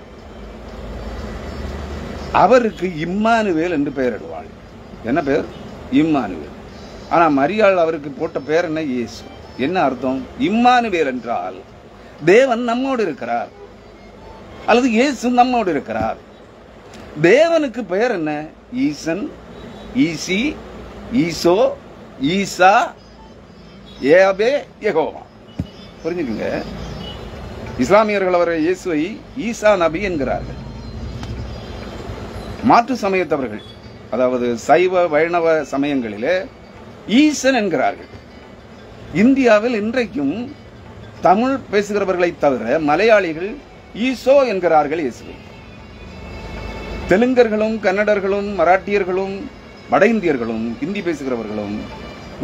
Speaker 1: அவருக்கு இம்மானுவேல் என்று பெயரிடுவாள். என்ன பெயர்? இம்மானுவேல். ஆனா மரியாள் அவருக்கு போட்ட பெயர் என்ன? இயேசு. என்ன அர்த்தம்? இம்மானுவேல் என்றால் தேவன் நம்மோடு இருக்கிறார், அல்லது இயேசு நம்மோடு இருக்கிறார். தேவனுக்கு பெயர் என்ன? ஈசன், ஈசி, ஈசோ, ஈசா, ஏபே, யெகோவா. புரிஞ்சுக்குங்க. இஸ்லாமியர்கள் அவரை இயேசுவை ஈசா நபி என்கிறார்கள். மாற்று சமயத்தவர்கள், அதாவது சைவ வைணவ சமயங்களிலே ஈசன் என்கிறார்கள். இந்தியாவில் இன்றைக்கும் தமிழ் பேசுகிறவர்களை தவிர மலையாளிகள் ஈசோ என்கிறார்கள் இயேசுவை. தெலுங்கர்களும் கன்னடர்களும் மராட்டியர்களும் வட இந்தியர்களும் ஹிந்தி பேசுகிறவர்களும்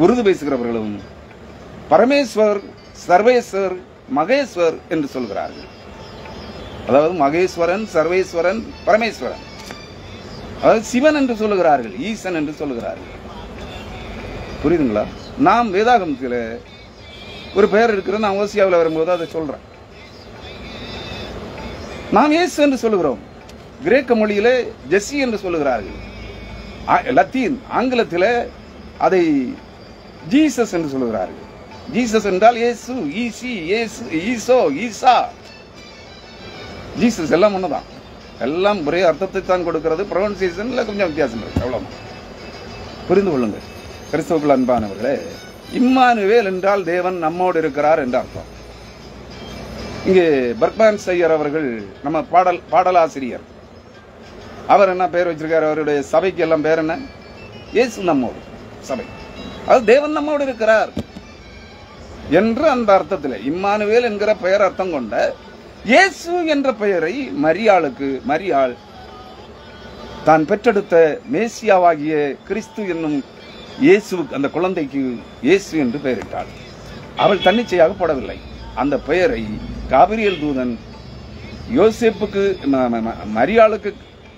Speaker 1: உருது பேசுகிறவர்களும் பரமேஸ்வர், சர்வேஸ்வர், மகேஸ்வர் என்று சொல்கிறார்கள். அதாவது மகேஸ்வரன், சர்வேஸ்வரன், பரமேஸ்வரன், அதாவது சிவன் என்று சொல்லுகிறார்கள், ஈசன் என்று சொல்லுகிறார்கள். புரியுதுங்களா? நாம் வேதாகமத்தில் ஒரு பெயர் இருக்கிறது. நான் ஓசியாவில் வரும்போது அதை சொல்றேன். நாம் இயேசு என்று சொல்லுகிறோம். கிரேக்க மொழியிலே ஜெஸ்ஸி என்று சொல்லுகிறார்கள். லத்தீன் ஆங்கிலத்தில் அதை ஜீசஸ் என்று சொல்லுகிறார்கள். ஜீசஸ் என்றால் இயேசு, ஈசி, இயேசு, ஈசோ, ஈசா. ஜீசஸ் எல்லாம் ஒண்ணுதான், எல்லாம் ஒரே அர்த்தத்தை தான் கொடுக்கிறது. ப்ரொனன்சியேஷன்ல கொஞ்சம் வித்தியாசம் இருக்கு, அவ்வளவுதான். புரிந்து கொள்ளுங்கள் கிறிஸ்துவுக்குள் அன்பானவர்களே. இம்மானுவேல் என்றால் தேவன் நம்மோடு இருக்கிறார் என்று அர்த்தம். இங்கே பர்க்மேன் ஐயர் அவர்கள், நம்ம பாடலாசிரியர், அவர் என்ன பெயர் வச்சிருக்காரு? அவருடைய சபைக்கு எல்லாம் பேர் என்ன? இயேசு நம்மோடு சபை, அது தேவன் நம்மோடு இருக்கிறார் என்று அந்த அர்த்தத்தில் இம்மானுவேல் என்கிற பெயர் அர்த்தம் கொண்ட இயேசு என்ற பெயரை மரியாள் தான் பெற்றெடுத்த மேசியாவாகிய கிறிஸ்து என்னும் இயேசு, அந்த குழந்தைக்கு இயேசு என்று பெயரிட்டாள். அவள் தன்னிச்சையாக போடவில்லை. அந்த பெயரை காபிரியல் தூதன் யோசேப்புக்கு, மரியாளுக்கு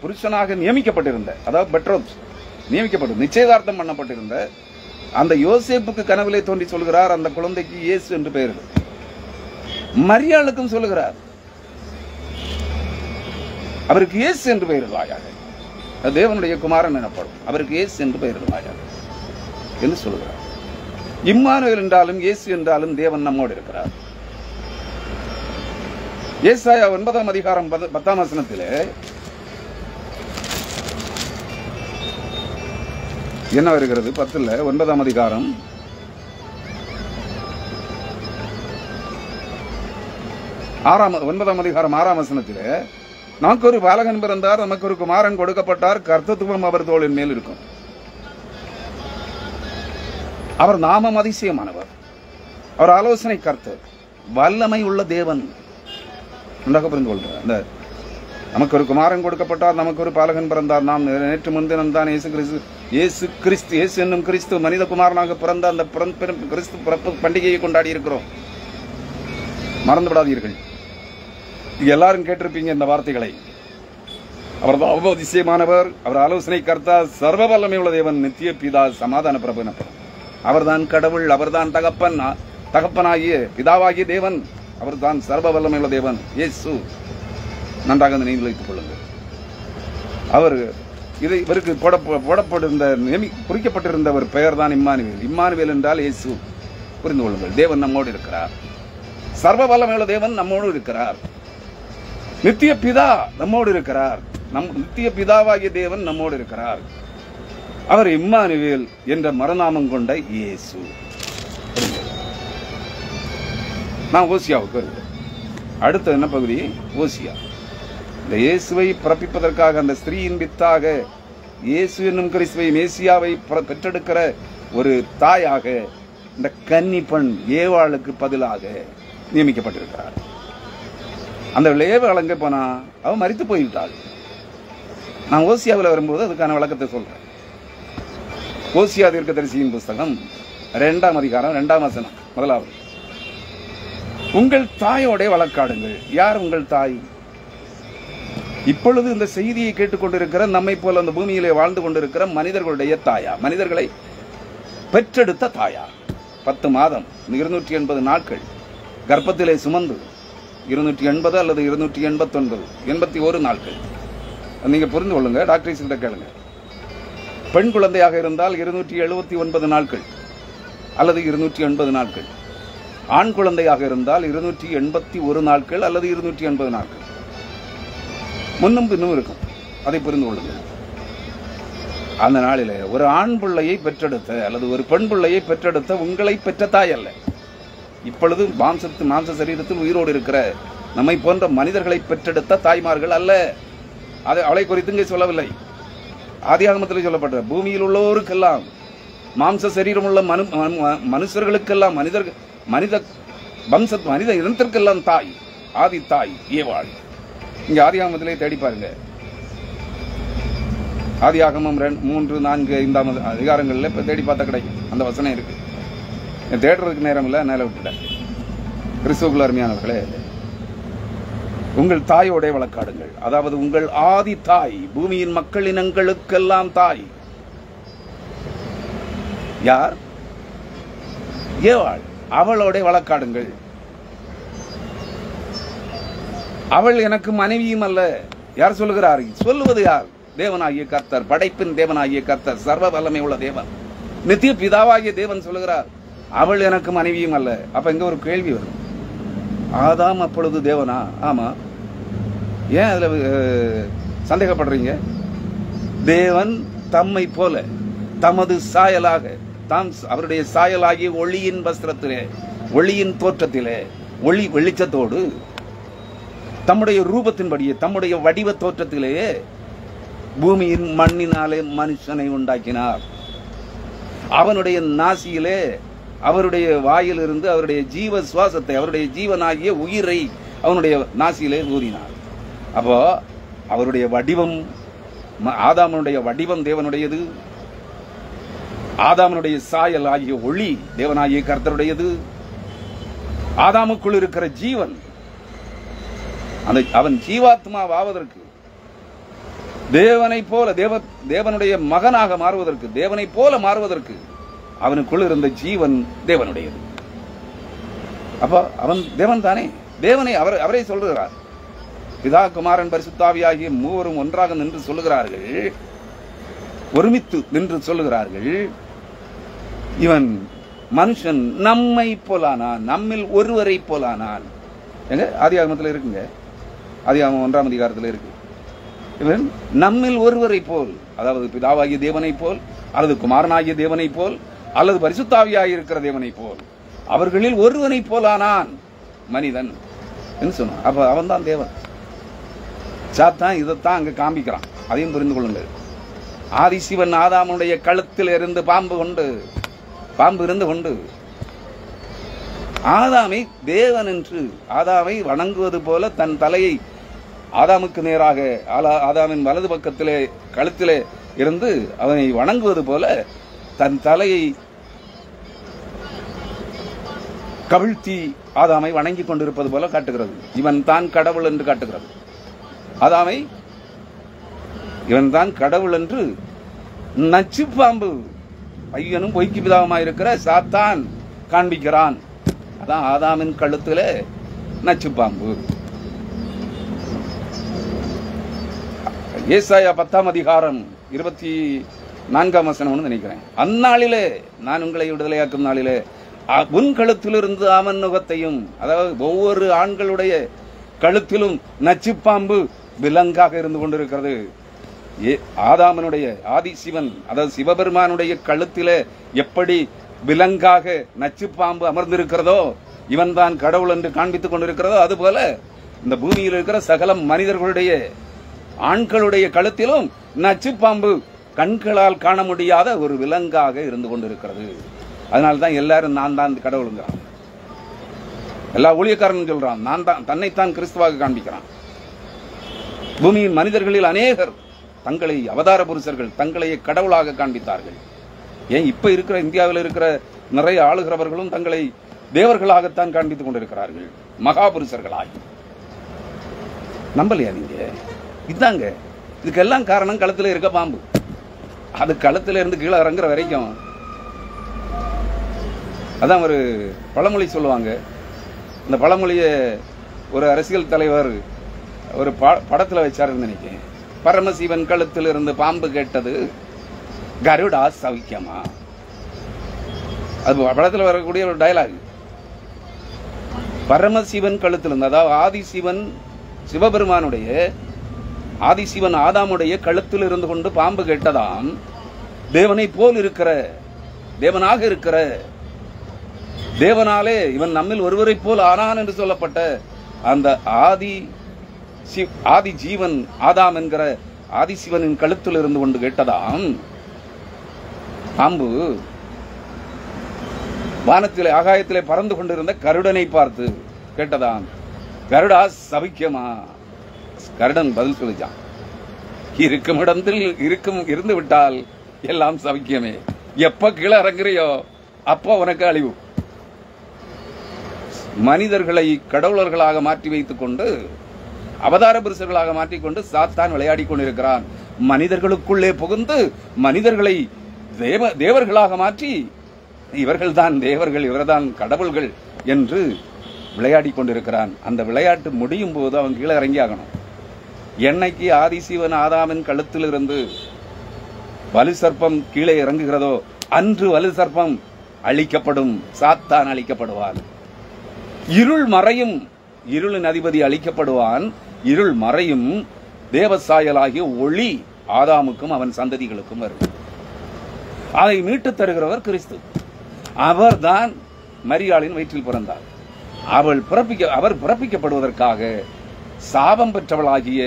Speaker 1: புருஷனாக நியமிக்கப்பட்டிருந்த, அதாவது பெட்ரோஸ் நியமிக்கப்பட்டு நிச்சயதார்த்தம் பண்ணப்பட்டிருந்த அந்த யோசேப்புக்கு கனவிலே தோன்றி சொல்கிறார், அந்த குழந்தைக்கு இயேசு என்று பெயரிடு. மரியாளுக்கும் சொல்லுகிறார், அவருக்கு இயேசு என்று பெயரிடுவாயாக, தேவனுடைய குமாரன் எனப்படும், அவருக்கு இயேசு என்று பெயரிடுவாயாக என்று சொல்லுகிறார். இம்மானுவேல் என்றாலும் இயேசு என்றாலும் தேவன் நம்மோடு இருக்கிறார். ஏசாயா 9ஆம் அதிகாரம் 10ஆம் வசனத்திலே என்ன வருகிறது? 10ல் 9ஆம் அதிகாரம் 9ஆம் அதிகாரம் 6ஆம் வசனத்திலே, நமக்கு ஒரு பாலகன் பிறந்தார், நமக்கு ஒரு குமாரன் கொடுக்கப்பட்டார், கர்த்தத்துவம் அவர் தோளின் மேல் இருக்கும், அவர் நாமம் அதிசயமானவர், அவர் ஆலோசனை கர்த்தர், வல்லமை உள்ள தேவன். நன்றாக புரிந்து கொள்கிறார். அந்த நமக்கு ஒரு குமாரன் கொடுக்கப்பட்டார், நமக்கு ஒரு பாலகன் பிறந்தார். நாம் நேற்று முன்தினம் தான் இயேசு என்னும் கிறிஸ்து மனித குமாரனாக பிறந்த அந்த கிறிஸ்து பிறப்பு பண்டிகையை கொண்டாடி இருக்கிறோம். மறந்து விடாதீர்கள். எல்லாரும் கேட்டிருப்பீங்க இந்த வார்த்தைகளை. அவர் தான் அதிசயமானவர், அவர் ஆலோசனை கர்த்தா, சர்வ வல்லமை உள்ள தேவன், நித்திய பிதா, சமாதான பிரபு எனப்படும். அவர்தான் கடவுள், அவர்தான் தகப்பனாகிய பிதாவாகிய தேவன், அவர்தான் சர்வ வல்லமை உள்ள தேவன் இயேசு. நன்றாக நினைவில் வைத்துக் கொள்ளுங்கள். அவர் இவருக்கு போடப்பட்டிருந்த குறிக்கப்பட்டிருந்த ஒரு பெயர் தான் இம்மானுவேல். இம்மானுவேல் என்றால் இயேசு. புரிந்து கொள்ளுங்கள், தேவன் நம்மோடு இருக்கிறார், சர்வ வல்லமை உள்ள தேவன் நம்மோடு இருக்கிறார், நித்திய பிதா நம்மோடு இருக்கிறார், நித்திய பிதாவாகிய தேவன் நம்மோடு இருக்கிறார். அவர் இம்மானுவேல் என்ற மறுநாமம் கொண்ட இயேசு. நான் ஓசியாவுக்கு அடுத்த என்ன பகுதி? ஓசியா. இந்த இயேசுவை பிறப்பிப்பதற்காக அந்த ஸ்திரீயின் வித்தாக இயேசு என்னும் கிறிஸ்துவை மேசியாவை பெற்றெடுக்கிற ஒரு தாயாக இந்த கன்னி பெண் ஏவாளுக்கு பதிலாக நியமிக்கப்பட்டிருக்கிறார். அந்த ஏவாள் எங்க போனா? அவன் மரித்து போய்விட்டாள். நான் ஓசியாவில் வரும்போது அதுக்கான விளக்கத்தை சொல்றேன். ஓசியா தீர்க்கதரிசியின் புஸ்தகம் 2ஆம் அதிகாரம் 2ஆம் வசனம், முதலாவது, உங்கள் தாயோட வழக்காடுங்கள். யார் உங்கள் தாய்? இப்பொழுது இந்த செய்தியை கேட்டுக்கொண்டிருக்கிற நம்மை போல அந்த பூமியிலே வாழ்ந்து கொண்டிருக்கிற மனிதர்களுடைய தாயா, மனிதர்களை பெற்றெடுத்த தாயா. 10 மாதம் 280 நாட்கள் கர்ப்பத்திலே சுமந்து 280 அல்லது 289 81 நாட்கள். நீங்க புரிந்து கொள்ளுங்க, டாக்டர்ஸ் கிட்ட கேளுங்க. பெண் குழந்தையாக இருந்தால் 279 நாட்கள் அல்லது 280 நாட்கள். ஆண் குழந்தையாக இருந்தால் 281 நாட்கள் அல்லது 280 நாட்கள். முன்னும் பின்னும் இருக்கும், அதை புரிந்து கொள்ளுங்கள். அந்த நாளிலே ஒரு ஆண் பிள்ளையை பெற்றெடுத்த அல்லது ஒரு பெண் பிள்ளையை பெற்றெடுத்த உங்களை பெற்ற தாய் அல்ல. இப்பொழுது மாம்ச சரீரத்தில் உயிரோடு இருக்கிற நம்மை போன்ற மனிதர்களை பெற்றெடுத்த தாய்மார்கள் அல்ல. அதை அவளை குறித்து இங்கே சொல்லவில்லை. ஆதியாகமத்தில் சொல்லப்பட்ட பூமியில் உள்ளோருக்கெல்லாம், மாம்ச சரீரம் உள்ள மனுஷர்களுக்கெல்லாம், மனித இனத்திற்கெல்லாம் தாய், ஆதி தாய் ஏவாள். இங்க ஆதியாகமத்திலே தேடி பாருங்க. ஆதியாகமம் 3, 4, 5 அதிகாரங்கள்ல இப்ப தேடி பார்த்தா கிடைக்கும். அந்த வசனம் இருக்கு. தேடுறதுக்கு நேரம் இல்லை, நேரம் விட்டுட்டேன். கிறிஸ்துவுக்குள் அருமையானவர்களே, உங்கள் தாயோட வழக்காடுங்கள். அதாவது உங்கள் ஆதி தாய், பூமியின் மக்கள் இனங்களுக்கெல்லாம் தாய் யார்? ஏவாள். அவளோட வழக்காடுங்கள். அவள் எனக்கு மனைவியும் அல்ல. யார் சொல்லுகிறார்? சொல்லுவது யார்? தேவனாகிய கர்த்தர், படைப்பின் தேவனாகிய கர்த்தர், சர்வ வல்லமை உள்ள தேவன், நித்திய பிதாவாகிய தேவன் சொல்லுகிறார், அவள் எனக்கு மனைவியும் அல்ல. அப்ப இங்க ஒரு கேள்வி வரும். ஆதாம் அப்பொழுது தேவனா? ஆமா. ஏன் அதுல சந்தேகப்படுறீங்க? தேவன் தம்மை போல தமது சாயலாக, தாம் அவருடைய சாயலாகிய ஒளியின் வஸ்திரத்திலே, ஒளியின் தோற்றத்திலே, ஒளி வெளிச்சத்தோடு தம்முடைய ரூபத்தின்படியே, தம்முடைய வடிவ தோற்றத்திலேயே பூமியின் மண்ணினாலே மனுஷனை உண்டாக்கினார். அவனுடைய நாசியிலே, அவருடைய வாயிலிருந்து அவருடைய ஜீவ சுவாசத்தை, அவருடைய ஜீவனாகிய உயிரை அவனுடைய நாசியிலே ஊதினார். அப்போ அவருடைய வடிவம், ஆதாமனுடைய வடிவம் தேவனுடையது, ஆதாமனுடைய சாயல் ஆகிய ஒளி தேவனாகிய கர்த்தருடையது, ஆதாமுக்குள் இருக்கிற ஜீவன், அவன் ஜீவாத்மாவாவதற்கு, தேவனை போல தேவனுடைய மகனாக மாறுவதற்கு, தேவனை போல மாறுவதற்கு அவனுக்குள் இருந்த ஜீவன் தேவனுடையது. அப்ப அவன் தேவன் தானே. தேவனை அவரே சொல்லுகிறார். பிதா குமாரன் பரிசுத்தாவியாகிய மூவரும் ஒன்றாக நின்று சொல்லுகிறார்கள், ஒருமித்து நின்று சொல்லுகிறார்கள், இவன் மனுஷன் நம்மை போலானான், நம்மில் ஒருவரை போலானான். எங்க ஆதியாகமத்தில் இருக்குங்க, ஆதியாகமம் 1ஆம் அதிகாரத்தில் இருக்கு. இவன் நம்மில் ஒருவரை போல், அதாவது பிதாவாகிய தேவனை போல், அல்லது குமாரனாகிய தேவனை போல், அல்லது பரிசுத்தாவியாகிய இருக்கிற தேவனை போல், அவர்களில் ஒருவனை போலானான் மனிதன் என்று சொன்னான். அப்ப அவன் தான் தேவன். சாத்தான் இதைத்தான் அங்க காண்பிக்கிறான். அதையும் புரிந்து கொள்ளுங்கள். ஆதிசிவன் ஆதாமுடைய கழுத்தில் இருந்து பாம்பு இருந்து கொண்டு ஆதாமை தேவன் என்று, ஆதாமை வணங்குவது போல தன் தலையை ஆதாமுக்கு நேராக, ஆதாமின் வலது பக்கத்திலே கழுத்திலே இருந்து அவனை வணங்குவது போல தன் தலையை கவிழ்த்தி ஆதாமை வணங்கி கொண்டிருப்பது போல காட்டுகிறது. இவன் தான் கடவுள் என்று காட்டுகிறது. ஆதாமை இவன் தான் கடவுள் என்று நச்சு பாம்பு, பையனும் பொய்க்கு பிதாவுமாயிருக்கிற சாத்தான் காண்பிக்கிறான். அதான் ஆதாமின் கழுத்திலே நச்சு பாம்பு. ஏசாயா 10ஆம் அதிகாரம் 24ஆம் வசனம் நினைக்கிறேன். அந்நாளிலே, நான் உங்களை விடுதலையாக்கும் நாளிலே, உன் கழுத்திலிருந்து அவன் நுகத்தையும், அதாவது ஒவ்வொரு ஆண்களுடைய கழுத்திலும் நச்சு பாம்பு விலங்காக இருந்து கொண்டிருக்கிறது. ஆதாமனுடைய ஆதிசிவன், அதாவது சிவபெருமானுடைய கழுத்திலே எப்படி விலங்காக நச்சு பாம்பு அமர்ந்திருக்கிறதோ, இவன் தான் கடவுள் என்று காண்பித்துக் கொண்டிருக்கிறதோ, அதுபோல இந்த பூமியில் இருக்கிற சகல மனிதர்களுடைய ஆண்களுடைய கழுத்திலும் நச்சு பாம்பு கண்களால் காண முடியாத ஒரு விலங்காக இருந்து கொண்டிருக்கிறது. அதனால்தான் எல்லாரும் நான் தான் கடவுளுங்கிறான். எல்லா ஊழியக்காரன் சொல்றான், நான் தான், தன்னைத்தான் கிறிஸ்துவாக காண்பிக்கிறான். பூமியின் மனிதர்களில் அநேகர் தங்களை அவதார புருஷர்கள், தங்களையே கடவுளாக காண்பித்தார்கள். ஏன் இப்ப இருக்கிற இந்தியாவில் இருக்கிற நிறைய ஆளுகிறவர்களும் தங்களை தேவர்களாகத்தான் காண்பித்துக் கொண்டிருக்கிறார்கள், மகாபுருஷர்களாகி. நம்பலையா நீங்க? இதாங்க இதுக்கெல்லாம் காரணம் கழுத்துல இருக்க பாம்பு. அது கழுத்துல இருந்து கீழே இறங்குற வரைக்கும். அதான் ஒரு பழமொழி சொல்லுவாங்க. இந்த பழமொழிய ஒரு அரசியல் தலைவர் ஒரு படத்துல வச்சாருன்னு நினைக்கிறேன். பரமசிவன் கழுத்தில் இருந்து பாம்பு கேட்டது, கருடா சவிக்கமா. அது படத்தில் வரக்கூடிய ஒரு டயலாக். பரமசிவன் கழுத்தில் இருந்து, அதாவது ஆதிசிவன் சிவபெருமானுடைய, ஆதிசிவன் ஆதாமுடைய கழுத்தில் இருந்து கொண்டு பாம்பு கேட்டதாம், தேவனை போல் இருக்கிற, தேவனாக இருக்கிற, தேவனாலே இவன் நம்மில் ஒருவரை போல் ஆனான் என்று சொல்லப்பட்ட அந்த ஆதி ஜீவன் ஆதாம் என்கிற ஆதிசிவனின் கழுத்தில் இருந்து கொண்டு கேட்டதாம் பாம்பு வானத்திலே ஆகாயத்திலே பறந்து கொண்டிருந்த கருடனை பார்த்து கேட்டதாம், கருடா சபிக்கமா. கருடன் பதில் சொல்லிச்சான், இருக்கும் இடத்தில் இருந்து விட்டால் எல்லாம் சபிக்கமே. எப்ப கீழே இறங்குறியோ அப்போ உனக்கு அழிவு. மனிதர்களை கடவுளர்களாக மாற்றி வைத்துக் கொண்டு, அவதார புருஷர்களாக மாற்றிக்கொண்டு சாத்தான் விளையாடி கொண்டிருக்கிறான். மனிதர்களுக்குள்ளே புகுந்து மனிதர்களை தேவர்களாக மாற்றி, இவர்கள் தான் தேவர்கள், இவர்தான் கடவுள்கள் என்று விளையாடி கொண்டிருக்கிறான். அந்த விளையாட்டு முடியும் போது அவன் கீழே இறங்கி ஆகணும். என்னைக்கு ஆதிசிவன் ஆதாமின் கழுத்திலிருந்து வலு சர்ப்பம் கீழே இறங்குகிறதோ அன்று வலு சர்ப்பம் அழிக்கப்படும், சாத்தான் அழிக்கப்படுவான். இருள் மறையும், இருளின் அதிபதி அழிக்கப்படுவான். இருள் மறையும், தேவசாயலாகிய ஒளி ஆதாமுக்கும் அவன் சந்ததிகளுக்கும் வரும். அதை மீட்டு தருகிறவர் கிறிஸ்து. அவர்தான் மரியாளின் வயிற்றில் பிறந்தார். அவர் பிறப்பிக்கப்படுவதற்காக சாபம் பெற்றவளாகிய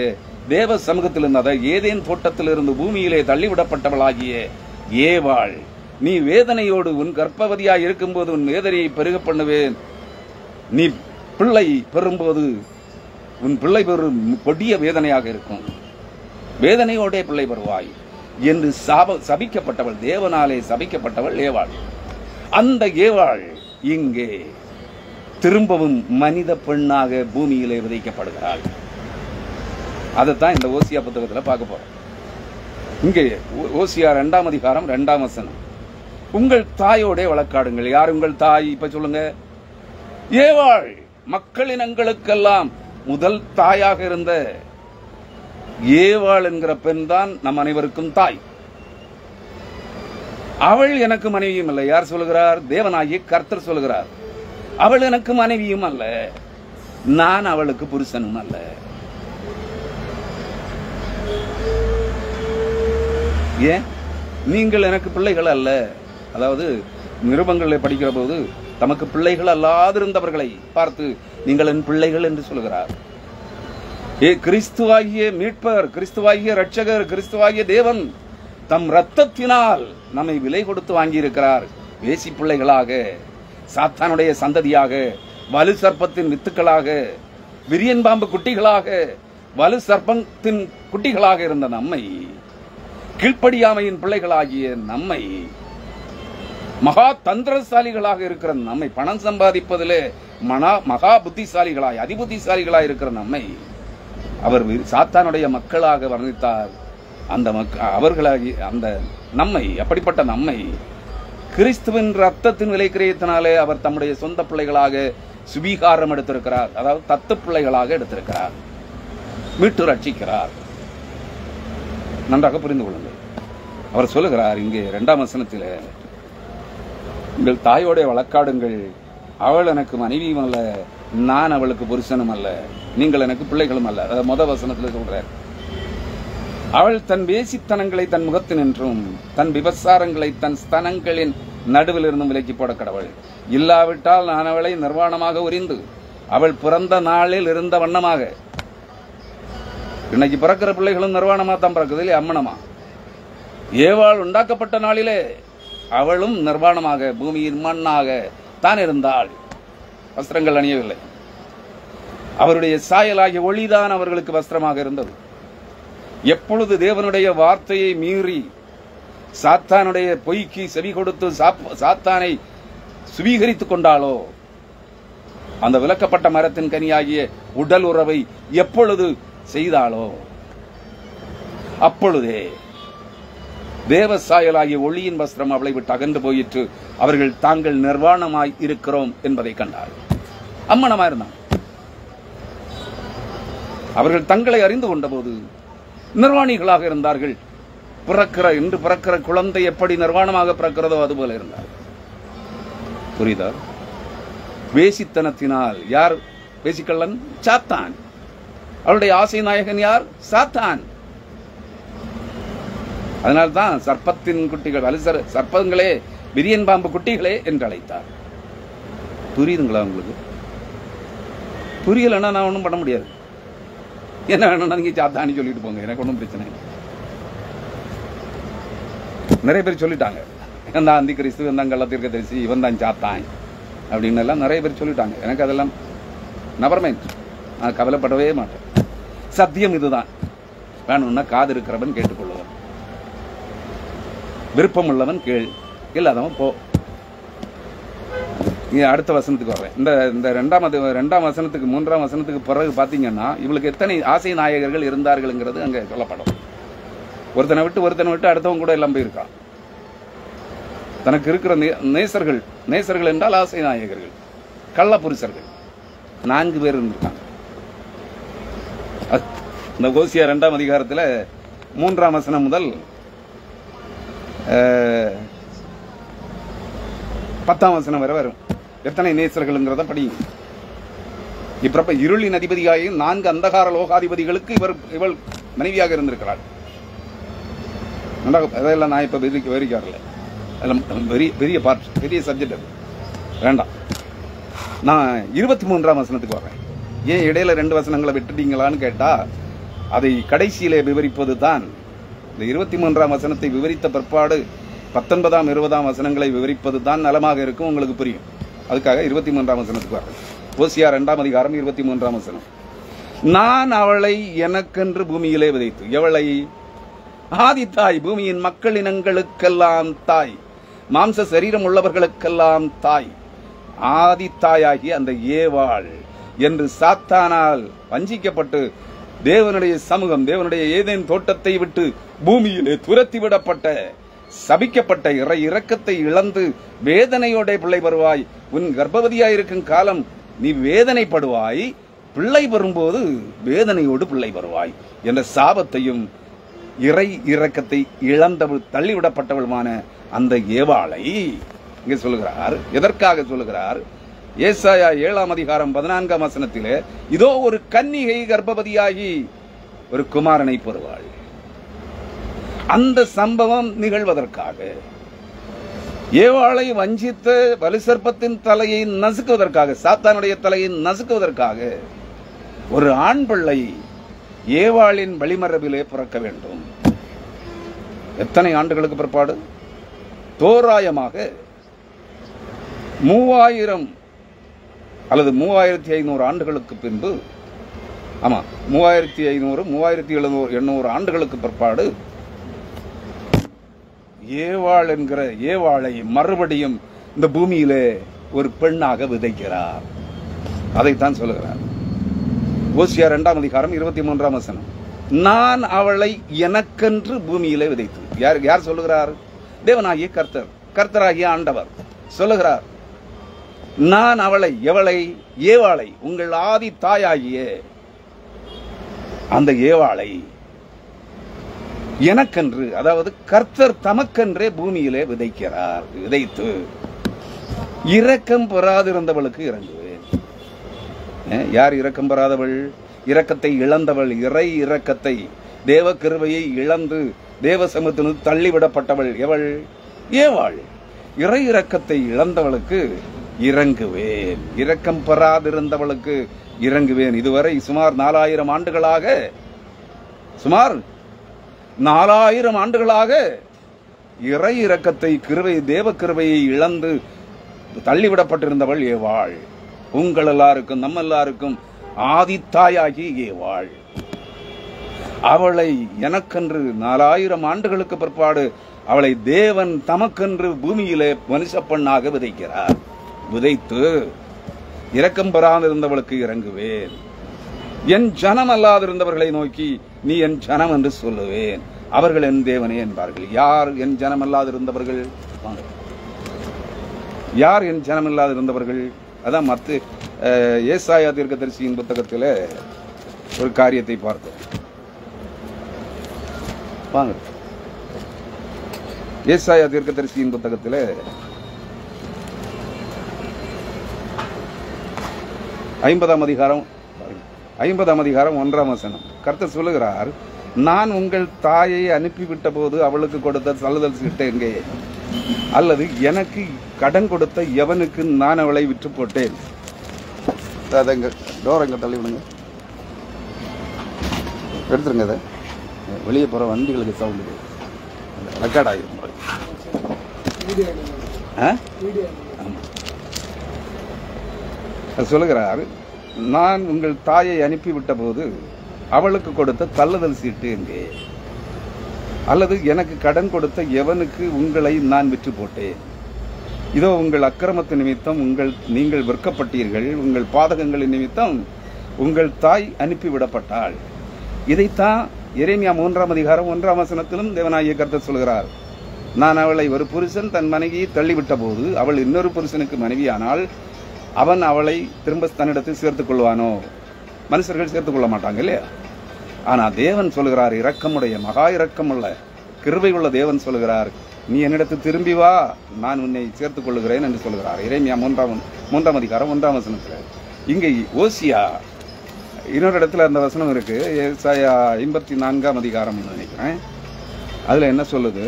Speaker 1: தேவ சமூகத்திலிருந்து, ஏதேன் தோட்டத்திலிருந்து பூமியிலே தள்ளிவிடப்பட்டவளாகிய ஏவாள், நீ வேதனையோடு உன் கர்ப்பவதியாய் இருக்கும்போது உன் வேதனையை பெருக பண்ணுவேன், நீ பிள்ளை பெறும்போது உன் பிள்ளை பெறும் கொடிய வேதனையாக இருக்கும், வேதனையோடே பிள்ளை பெறுவாய் என்று சபிக்கப்பட்டவள், தேவனாலே சபிக்கப்பட்டவள் ஏவாள். அந்த ஏவாள் இங்கே திரும்பவும் மனித பெண்ணாக பூமியிலே விதைக்கப்படுகிறாள். அதைத்தான் இந்த ஓசியா புத்தகத்தில் பார்க்க போறோம். இங்கே ஓசியா 2ஆம் அதிகாரம் 2ஆம் வசனம், உங்கள் தாயோட வழக்காடுங்கள். யார் உங்கள் தாய்? இப்ப சொல்லுங்க. ஏவாள். மக்களினங்களுக்கெல்லாம் முதல் தாயாக இருந்த ஏவாள் என்கிற பெண் தான் நம் அனைவருக்கும் தாய். அவள் எனக்கு மனைவியும் அல்ல. யார் சொல்லுகிறார்? தேவனாகிய கர்த்தர் சொல்லுகிறார். அவள் எனக்கு மனைவியும் அல்ல, நான் அவளுக்கு புருஷனும் அல்ல. ஏன்? நீங்கள் எனக்கு பிள்ளைகள் அல்ல. அதாவது நிருபங்களை படிக்கிற போது தமக்கு பிள்ளைகள் அல்லாதிருந்தவர்களை பார்த்து நீங்கள் என் பிள்ளைகள் என்று சொல்கிறார். கிறிஸ்துவாகிய மீட்பர், கிறிஸ்துவாகிய ரட்சகர், கிறிஸ்துவாகிய தேவன் தம் ரத்தத்தினால் நம்மை விலை கொடுத்து வாங்கியிருக்கிறார். வேசி பிள்ளைகளாக, சாத்தானுடைய சந்ததியாக, வலு சர்ப்பத்தின் வித்துக்களாக, விரியன் பாம்பு குட்டிகளாக, வலு சர்ப்பத்தின் குட்டிகளாக இருந்த நம்மை, கீழ்ப்படியாமையின் பிள்ளைகளாகிய நம்மை, மகா தந்திரசாலிகளாக இருக்கிற நம்மை, பணம் சம்பாதிப்பதிலே மகா புத்திசாலிகளாய், அதிபுத்திசாலிகளாய் இருக்கிற நம்மை அவர் சாத்தானுடைய மக்களாக வர்ணித்தார். அந்த அவர்களாகி அந்த நம்மை, அப்படிப்பட்ட நம்மை கிறிஸ்துவின் ரத்தத்தின் விலை கிரயத்தினாலே அவர் தம்முடைய சொந்த பிள்ளைகளாக சுவீகாரம் எடுத்திருக்கிறார். அதாவது தத்து பிள்ளைகளாக எடுத்திருக்கிறார், மீட்டு ரட்சிக்கிறார். நன்றாக புரிந்து கொள்ளுங்கள். அவர் சொல்லுகிறார் இங்கே 2ஆம் வசனத்தில், உங்கள் தாயோட வழக்காடுங்கள். அவள் எனக்கு மனைவியும் அல்ல, நான் அவளுக்கு புருஷனும் அல்ல, நீங்கள் எனக்கு பிள்ளைகளும் அல்ல. அதாவது முதல் வசனத்தில் சொல்றார். அவள் தன் வேசித்தனங்களை தன் முகத்தினின்றும் தன் விபசாரங்களை தன் ஸ்தனங்களின் நடுவில் இருந்தும் விலக்கி போட கடவுள். இல்லாவிட்டால் நான் அவளை நிர்வாணமாக உரிந்து அவள் பிறந்த நாளில் இருந்த வண்ணமாக. இன்னைக்கு பிறக்கிற பிள்ளைகளும் நிர்வாணமா தான் பிறக்குது இல்லையா? அம்மனமா. ஏவாள் உண்டாக்கப்பட்ட நாளிலே அவளும் நிர்வாணமாக பூமியின் மண்ணாக தான் இருந்தாள். வஸ்திரங்கள் அணியவில்லை. அவருடைய சாயலாகிய ஒளிதான் அவர்களுக்கு வஸ்திரமாக இருந்தது. எப்பொழுது தேவனுடைய வார்த்தையை மீறி சாத்தானுடைய பொய்க்கு செவி கொடுத்து சாத்தானை சுவீகரித்துக் கொண்டாளோ, அந்த விலக்கப்பட்ட மரத்தின் கனியாகிய உடல் உறவை எப்பொழுது செய்தாளோ, அப்பொழுதே தேவ சாயலாகிய ஒளியின் வஸ்திரம் அவளை விட்டு அகன்று போயிற்று. அவர்கள் தாங்கள் நிர்வாணமாய் இருக்கிறோம் என்பதை கண்டார். அம்மனமா இருந்தான். அவர்கள் தங்களை அறிந்து கொண்ட போது நிர்வாணிகளாக இருந்தார்கள். இன்று பிறக்கிற குழந்தை எப்படி நிர்வாணமாக பிறக்கிறதோ அதுபோல இருந்தார். புரியுதா? வேசித்தனத்தினால் யார் வேசிக்கள்ளன்? சாத்தான். அவருடைய ஆசை நாயகன் யார்? சாத்தான். அதனால்தான் சர்ப்பத்தின் குட்டிகள், சர்ப்பங்களே, விரியன் பாம்பு குட்டிகளே என்று அழைத்தார். புரியுதுங்களா உங்களுக்கு? புரியலன்னா நான் ஒன்றும் பண்ண முடியாது. என்ன வேணும்னா நீங்க சாத்தானி சொல்லிட்டு போங்க, எனக்கு ஒன்றும் பிரச்சனை இல்லை. நிறைய பேர் சொல்லிட்டாங்க, இவன் தான் அந்தி கிறிஸ்து, இவன் தான் கள்ளத்தீர்க்கதரிசி, இவன் தான் சாத்தான் அப்படின்னு எல்லாம் நிறைய பேர் சொல்லிட்டாங்க. எனக்கு அதெல்லாம் நபர்மைண்ட், நான் கவலைப்படவே மாட்டேன். சத்தியம் இதுதான். வேணும்னா காது இருக்கிறவன் கேட்டுக்கொள்ளுவன், விருப்பம் உள்ளவன் கேள், இல்லாதவன் போ. அடுத்த வசனத்துக்கு வர்றேன். இந்த 2ஆம் வசனத்துக்கு 3ஆம் வசனத்துக்கு பிறகு பாத்தீங்கன்னா இவளுக்கு எத்தனை ஆசை நாயகர்கள் இருந்தார்கள்ங்கிறது அங்க சொல்லப்படும். ஒருத்தனை விட்டு அடுத்தவங்க கூட எல்லாம் போயிருக்கான். தனக்கு இருக்கிற நேசர்கள் என்றால் ஆசை நாயகர்கள், கள்ள புருஷர்கள். 4 பேர் இருந்திருக்காங்க. இந்த ஓசியா 2ஆம் அதிகாரத்தில் 3ஆம் வசனம் முதல் 10ஆம் வசனம் வரை வரும். எத்தனை நேசர்கள்ங்கிறத படி. இப்ப இருளின் அதிபதியாகி 4 அந்தகார லோகாதிபதிகளுக்கு இவள் மனைவியாக இருந்திருக்கிறாள். அதெல்லாம் நான் இப்ப விவரிக்காரல, பெரிய பார்ட், பெரிய சப்ஜெக்ட் அது வேண்டாம். நான் 23ஆம் வசனத்துக்கு வரேன். ஏன் இடையில 2 வசனங்களை விட்டுட்டீங்களான்னு கேட்டா, அதை கடைசியிலே விவரிப்பது தான். இந்த 23ஆம் வசனத்தை விவரித்த பிற்பாடு 19ஆம் 20ஆம் வசனங்களை விவரிப்பது தான் நலமாக இருக்கும், உங்களுக்கு புரியும். அதுக்காக 23ஆம் வசனத்துக்கு வரேன். ஓசியா 2ஆம் அதிகாரம் 23ஆம் வசனம். நான் அவளை எனக்கென்று பூமியிலே விதைத்து. எவளை? ஆதித்தாய், பூமியின் மக்கள் இனங்களுக்கெல்லாம் தாய், மாம்ச சரீரம் உள்ளவர்களுக்கெல்லாம் தாய், ஆதித்தாயாகி அந்த ஏவாள் என்று சாத்தானால் வஞ்சிக்கப்பட்டு தேவனுடைய சமூகம், தேவனுடைய ஏதேன் தோட்டத்தை விட்டு பூமியிலே துரத்திவிடப்பட்ட, சபிக்கப்பட்ட, இரக்கத்தை இழந்து வேதனையோட பிள்ளை வருவாய். உன் கர்ப்பவதியாயிருக்கும் காலம் நீ வேதனைப்படுவாய், பிள்ளை வரும்போது வேதனையோடு பிள்ளை வருவாய் என்ற சாபத்தையும் இரக்கத்தை இழந்தவள், தள்ளிவிடப்பட்டவளுமான அந்த ஏவாளை இங்கே சொல்லுகிறார். எதற்காக சொல்லுகிறார்? ஏசாயா 7ஆம் அதிகாரம் 14ஆம் வசனத்திலே, இதோ ஒரு கன்னிகை கர்ப்பவதியாகி ஒரு குமாரனை பெறுவாள். அந்த சம்பவம் நிகழ்வதற்காக, ஏவாளை வஞ்சித்த வலுசர்ப்பத்தின் தலையை நசுக்குவதற்காக, சாத்தானுடைய தலையை நசுக்குவதற்காக ஒரு ஆண் பிள்ளை ஏவாளின் வழிமரபிலே பிறக்க வேண்டும். எத்தனை ஆண்டுகளுக்கு பிற்பாடு? தோராயமாக 3000 அல்லது 3500 ஆண்டுகளுக்கு பின்பு, ஆமா 3500 3700 ஆண்டுகளுக்கு பிற்பாடு ஏவாள் என்கிற ஏவாளை மறுபடியும் இந்த பூமியிலே ஒரு பெண்ணாக விதைக்கிறார். அதைத்தான் சொல்லுகிறார். ஓசியா 2ஆம் அதிகாரம் 23ஆம் வசனம். நான் அவளை எனக்கென்று பூமியிலே விதைத்து. யார் சொல்லுகிறார்? தேவனாகிய கர்த்தர், கர்த்தராகிய ஆண்டவர் சொல்லுகிறார். நான் அவளை, எவளை? ஏவாளை, உங்கள் ஆதி தாயாகிய அந்த ஏவாளை எனக்கென்று, அதாவது கர்த்தர் தமக்கென்றே பூமியிலே விதைக்கிறார். விதைத்து இரக்கம் பெறாதிருந்தவளுக்கு இறங்குவேன். யார் இரக்கம் பெறாதவள்? இரக்கத்தை இழந்தவள், இரக்கத்தை, தேவ கிருபையை இழந்து தேவ சமூகத்திலிருந்து தள்ளிவிடப்பட்டவள் எவள்? ஏவாள். இரக்கத்தை இழந்தவளுக்கு இறங்குவேன், இரக்கம் பெறாதிருந்தவளுக்கு இறங்குவேன். இதுவரை சுமார் 4000 ஆண்டுகளாக, சுமார் 4000 ஆண்டுகளாக இரக்கத்தை, கிருபை, தேவ கிருபையை இழந்து தள்ளிவிடப்பட்டிருந்தவள் ஏவாள். உங்கள் எல்லாருக்கும், நம்ம எல்லாருக்கும் ஆதித்தாயாகி ஏவாள். அவளை எனக்கென்று 4000 ஆண்டுகளுக்கு பிற்பாடு அவளை தேவன் தமக்கென்று பூமியிலே மனுஷ பெண்ணாக விதைக்கிறார். விதைத்து இரக்கம் பெறாதிருந்தவளுக்கு இறங்குவேன், என் ஜனம் அல்லாதிருந்தவர்களை நோக்கி நீ என் ஜனம் என்று சொல்லுவேன், அவர்கள் என் தேவனே என்பார்கள். யார் என் ஜனம் அல்லாதிருந்தவர்கள்? யார் என் ஜனம் இல்லாதிருந்தவர்கள்? அதான் ஏசாயா தீர்க்கதரிசியின் புத்தகத்தில் ஒரு காரியத்தை பார்த்தோம். வாங்க, ஏசாயா தீர்க்கதரிசியின் புத்தகத்தில் 50ஆம் அதிகாரம் 1ஆம் வசனம். கர்த்தர் சொல்லுகிறார், நான் உங்கள் தாயை அனுப்பிவிட்ட போது அவளுக்கு கொடுத்த சலுதல் சீட்டு எங்கே? அல்லது எனக்கு கடன் கொடுத்த எவனுக்கு நான் அவளை விற்று போட்டேன்? டோரங்க தள்ளி விடுங்க, எடுத்துருங்க. அதை வெளியே போகிற வண்டிகளுக்கு சவுண்டு ரெக்கார்ட் ஆகிடும். சொல்லுகிறார், நான் உங்கள் தாயை அனுப்பிவிட்ட போது அவளுக்கு கொடுத்த தள்ளுதல் சீட்டு எங்கே? அல்லது எனக்கு கடன் கொடுத்த எவனுக்கு உங்களை நான் விற்று போட்டேன்? இதோ உங்கள் அக்கிரமத்து நிமித்தம் நீங்கள் விற்கப்பட்டீர்கள், உங்கள் பாதகங்களின் நிமித்தம் உங்கள் தாய் அனுப்பிவிடப்பட்டாள். இதைத்தான் எரேமியா 3ஆம் அதிகாரம் 1ஆம் வசனத்திலும் தேவனாகிய கர்த்தர் சொல்கிறார். நான் அவளை, ஒரு புருஷன் தன் மனைவியை தள்ளிவிட்ட போது அவள் இன்னொரு புருஷனுக்கு மனைவியானால் அவன் அவளை திரும்ப தன்னிடத்தில் சேர்த்துக் கொள்வானோ? மனுஷர்கள் சேர்த்துக் கொள்ள மாட்டாங்க இல்லையா? ஆனா தேவன் சொல்லுகிறார், இரக்கமுடைய மகா இரக்கமுள்ள கிருபை உள்ள தேவன் சொல்லுகிறார், நீ என்னிடத்தில் திரும்பி வா, நான் உன்னை சேர்த்துக் கொள்ளுகிறேன் என்று சொல்லுகிறார். எரேமியா 3ஆம் அதிகாரம் 1ஆம் வசனத்தில். இங்கே ஓசியா இன்னொரு இடத்துல அந்த வசனம் இருக்கு, ஏசாயா 54ஆம் அதிகாரம் நினைக்கிறேன். அதுல என்ன சொல்லுது?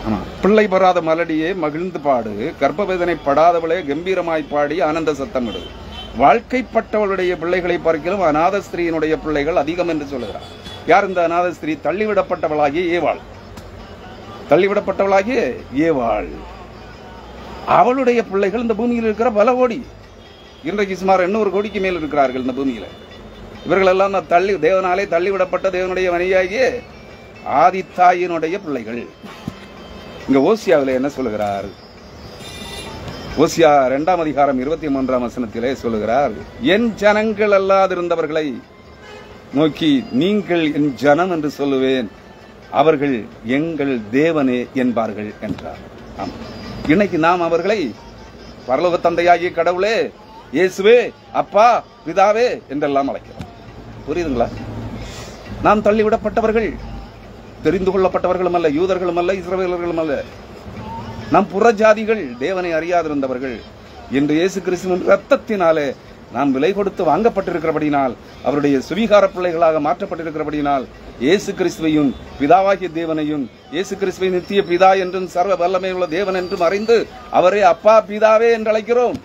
Speaker 1: ஆமா, பிள்ளை பெறாத மலடியே மகிழ்ந்து பாடு, கர்ப்பவேதனை படாதவளே கம்பீரமாய் பாடி ஆனந்த சத்தமிடு. வாழ்க்கைப்பட்டவளுடைய பிள்ளைகளை பார்க்கிலும் அநாத ஸ்திரீயினுடைய பிள்ளைகள் அதிகம் என்று சொல்லுகிறார். யார் இந்த அநாத ஸ்திரீ? தள்ளிவிடப்பட்டவளாகிய ஏவாள். தள்ளிவிடப்பட்டவளாகிய ஏவாள், அவளுடைய பிள்ளைகள் இந்த பூமியில் இருக்கிற பல கோடி. இன்றைக்கு சுமார் 800 கோடிக்கு மேல் இருக்கிறார்கள் இந்த பூமியில. இவர்கள் எல்லாம் தேவனாலே தள்ளிவிடப்பட்ட தேவனுடைய மனைவியாகிய ஆதித்தாயினுடைய பிள்ளைகள். இங்க ஓசியாவில் என்ன சொல்லுகிறார்? ஓசியா 2ஆம் அதிகாரம் 23ஆம் வசனத்திலே சொல்லுகிறார், என் ஜனங்கள் அல்லாதிருந்தவர்களை நோக்கி நீங்கள் என் ஜனம் என்று சொல்லுவேன், அவர்கள் எங்கள் தேவனே என்பார்கள் என்றார். இன்னைக்கு நாம் அவர்களை பரலோக தந்தையாகிய கடவுளே, இயேசுவே, அப்பா, பிதாவே என்றெல்லாம் அழைக்கிறோம். புரியுதுங்களா? நாம் தள்ளிவிடப்பட்டவர்கள், தெரிந்து கொள்ளப்பட்டவர்களும் அல்ல, யூதர்களும் அல்ல, இஸ்ரவேலர்களும் அல்ல. நாம் புறஜாதிகள், தேவனை அறியாதிருந்தவர்கள். இன்று இயேசு கிறிஸ்துவின் ரத்தத்தினாலே நாம் விலை கொடுத்து வாங்கப்பட்டிருக்கிறபடினால், அவருடைய சுவீகார பிள்ளைகளாக மாற்றப்பட்டிருக்கிறபடினால், இயேசு கிறிஸ்துவையும் பிதாவாகிய தேவனையும், இயேசு கிறிஸ்துவை நித்திய பிதா என்றும் சர்வ வல்லமை உள்ள தேவன் என்றும் அறிந்து அவரே அப்பா பிதாவே என்று அழைக்கிறோம்.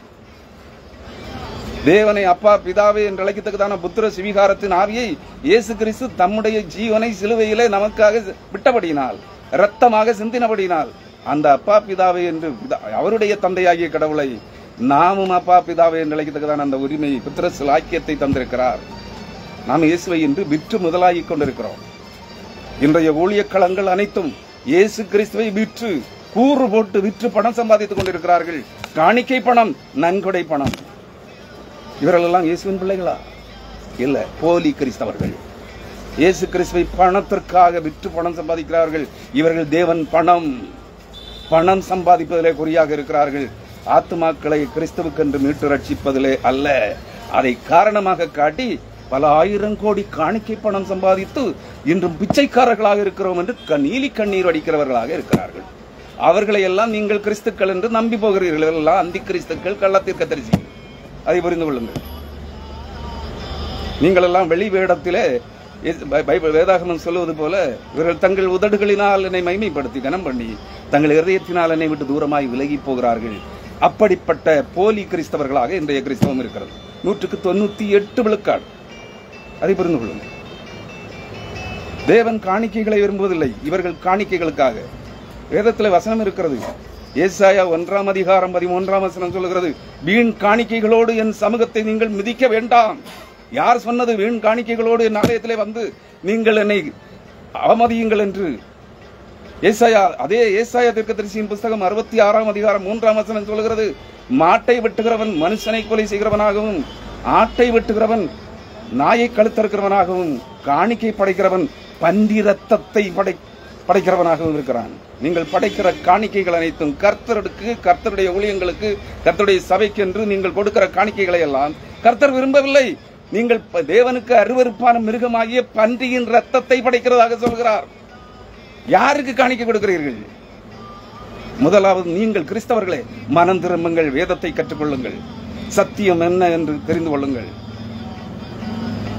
Speaker 1: தேவனை அப்பா பிதாவே என்று அழைக்கத்தக்கதான புத்திர சுவீகாரத்தின் ஆவியை இயேசு கிறிஸ்து தம்முடைய ஜீவனை சிலுவையிலே நமக்காக விட்டபடியினால், இரத்தமாக சிந்தினபடியினால், அந்த அப்பா பிதாவே என்று அவருடைய தந்தையாகிய கடவுளை நாமும் அப்பா பிதாவே என்று அழைக்கத்தக்கதான அந்த உரிமை புத்திர சிலாக்கியத்தை தந்திருக்கிறார். நாம் இயேசுவை இன்று விற்று முதலாகி கொண்டிருக்கிறோம். இன்றைய ஊழியக்களங்கள் அனைத்தும் இயேசு கிறிஸ்துவை விற்று கூறு போட்டு விற்று பணம் சம்பாதித்துக் கொண்டிருக்கிறார்கள். காணிக்கை பணம், நன்கொடை பணம். இவர்கள் எல்லாம் இயேசுவின் பிள்ளைகளா? இல்ல, போலி கிறிஸ்தவர்கள். இயேசு கிறிஸ்துவை பணத்திற்காக விற்று பணம் சம்பாதிக்கிறார்கள். இவர்கள் தேவன் பணம் சம்பாதிப்பதிலே குறியாக இருக்கிறார்கள். ஆத்துமாக்களை கிறிஸ்துவுக்கென்று மீட்டு ரட்சிப்பதிலே அல்ல. அதை காரணமாக காட்டி பல ஆயிரம் கோடி காணிக்கை பணம் சம்பாதித்து இன்றும் பிச்சைக்காரர்களாக இருக்கிறோம் என்று நீலி கண்ணீர் அடிக்கிறவர்களாக இருக்கிறார்கள். அவர்களை எல்லாம் நீங்கள் கிறிஸ்துக்கள் என்று நம்பி போகிறீர்கள். எல்லாம் அந்தி கிறிஸ்துக்கள், கள்ளத்தீர்க்க தரிசி. அதை புரிந்து கொள்ளுங்கள். நீங்கள் எல்லாம் வெளி வேடத்திலே வேதாகமம் சொல்லுவது போல, இவர்கள் தங்கள் உதடுகளினால் என்னை மைமைப்படுத்தி கனம் பண்ணி தங்கள் இதயத்தினால் என்னை விட்டு தூரமாய் விலகி போகிறார்கள். அப்படிப்பட்ட போலி கிறிஸ்தவர்களாக இன்றைய கிறிஸ்தவம் இருக்கிறது. 198 விழுக்காடு. அதை புரிந்து கொள்ளுங்கள். தேவன் காணிக்கைகளை விரும்புவதில்லை, இவர்கள் காணிக்கைகளுக்காக. வேதத்தில் வசனம் இருக்கிறது. ஏசாயா 1ஆம் அதிகாரம் 13ஆம் வசனம் சொல்லுகிறது, வீண் காணிக்கைகளோடு என் சமூகத்தை நீங்கள் மிதிக்க வேண்டாம். யார் சொன்னது வீண் காணிக்கைகளோடு என் ஆலயத்திலே வந்து நீங்கள் என்னை அவமதியுங்கள் என்று? அதே ஏசாயா தீர்க்கதரிசியின் புஸ்தகம் 66ஆம் அதிகாரம் 3ஆம் வசனம் சொல்கிறது, மாட்டை வெட்டுகிறவன் மனுஷனை கொலை செய்கிறவனாகவும், ஆட்டை வெட்டுகிறவன் நாயை கழுத்தறுக்கிறவனாகவும், காணிக்கை படைக்கிறவன் பன்றி ரத்தத்தை படைக்கிறவனாகவும் இருக்கிறான். நீங்கள் படைக்கிற காணிக்கைகள் அனைத்தும் கர்த்தருக்கு, கர்த்தருடைய ஊழியங்களுக்கு, கர்த்தருடைய சபைக்கு என்று நீங்கள் கொடுக்கிற காணிக்கைகளை எல்லாம் கர்த்தர் விரும்பவில்லை. நீங்கள் தேவனுக்கு அருவருப்பான மிருகமாகிய பன்றியின் ரத்தத்தை படைக்கிறதாக சொல்கிறார். யாருக்கு காணிக்கை கொடுக்கிறீர்கள்? முதலாவது நீங்கள் கிறிஸ்தவர்களே மனம் திரும்புங்கள், வேதத்தை கற்றுக்கொள்ளுங்கள், சத்தியம் என்ன என்று தெரிந்து கொள்ளுங்கள்.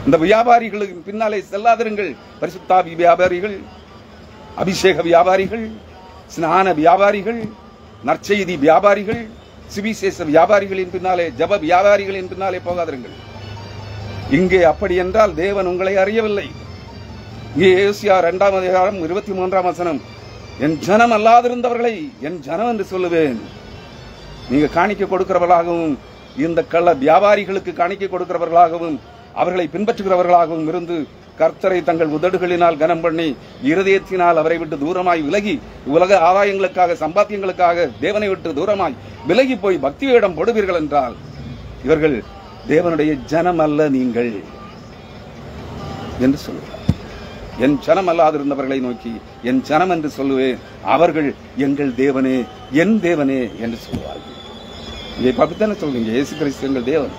Speaker 1: இந்த வியாபாரிகளுக்கு பின்னாலே செல்லாதிருங்கள். பரிசுத்தாவி வியாபாரிகள், அபிஷேக வியாபாரிகள், ஸ்நான வியாபாரிகள், நற்செய்தி வியாபாரிகள், சுவிசேஷ வியாபாரிகளின் பின்னாலே, ஜப வியாபாரிகளின் பின்னாலே போகாதிருங்கள். இங்கே அப்படி என்றால் தேவன் உங்களை அறியவில்லை. இங்கே ஏசியா 2ஆம் அதிகாரம் 23ஆம் வசனம், என் ஜனம் அல்லாதிருந்தவர்களை என் ஜனம் என்று சொல்லுவேன். நீங்க காணிக்கை கொடுக்கிறவர்களாகவும், இந்த கள்ள வியாபாரிகளுக்கு காணிக்கை கொடுக்கிறவர்களாகவும், அவர்களை பின்பற்றுகிறவர்களாகவும் இருந்து கர்த்தரை தங்கள் உதடுகளினால் கனம் பண்ணி இருதயத்தினால் அவரை விட்டு தூரமாய் விலகி, உலக ஆதாயங்களுக்காக, சம்பாத்தியங்களுக்காக தேவனை விட்டு தூரமாய் விலகி போய் பக்தி வேடம் போடுவீர்கள் என்றால் இவர்கள் தேவனுடைய ஜனம் அல்ல நீங்கள் என்று சொல்லுவார். என் ஜனம் அல்லாதிருந்தவர்களை நோக்கி என் ஜனம் என்று சொல்லுவேன், அவர்கள் எங்கள் தேவனே, என் தேவனே என்று சொல்லுவார்கள். இங்கே அப்படித்தானே சொல்றீங்க, இயேசு கிறிஸ்து எங்கள் தேவன்,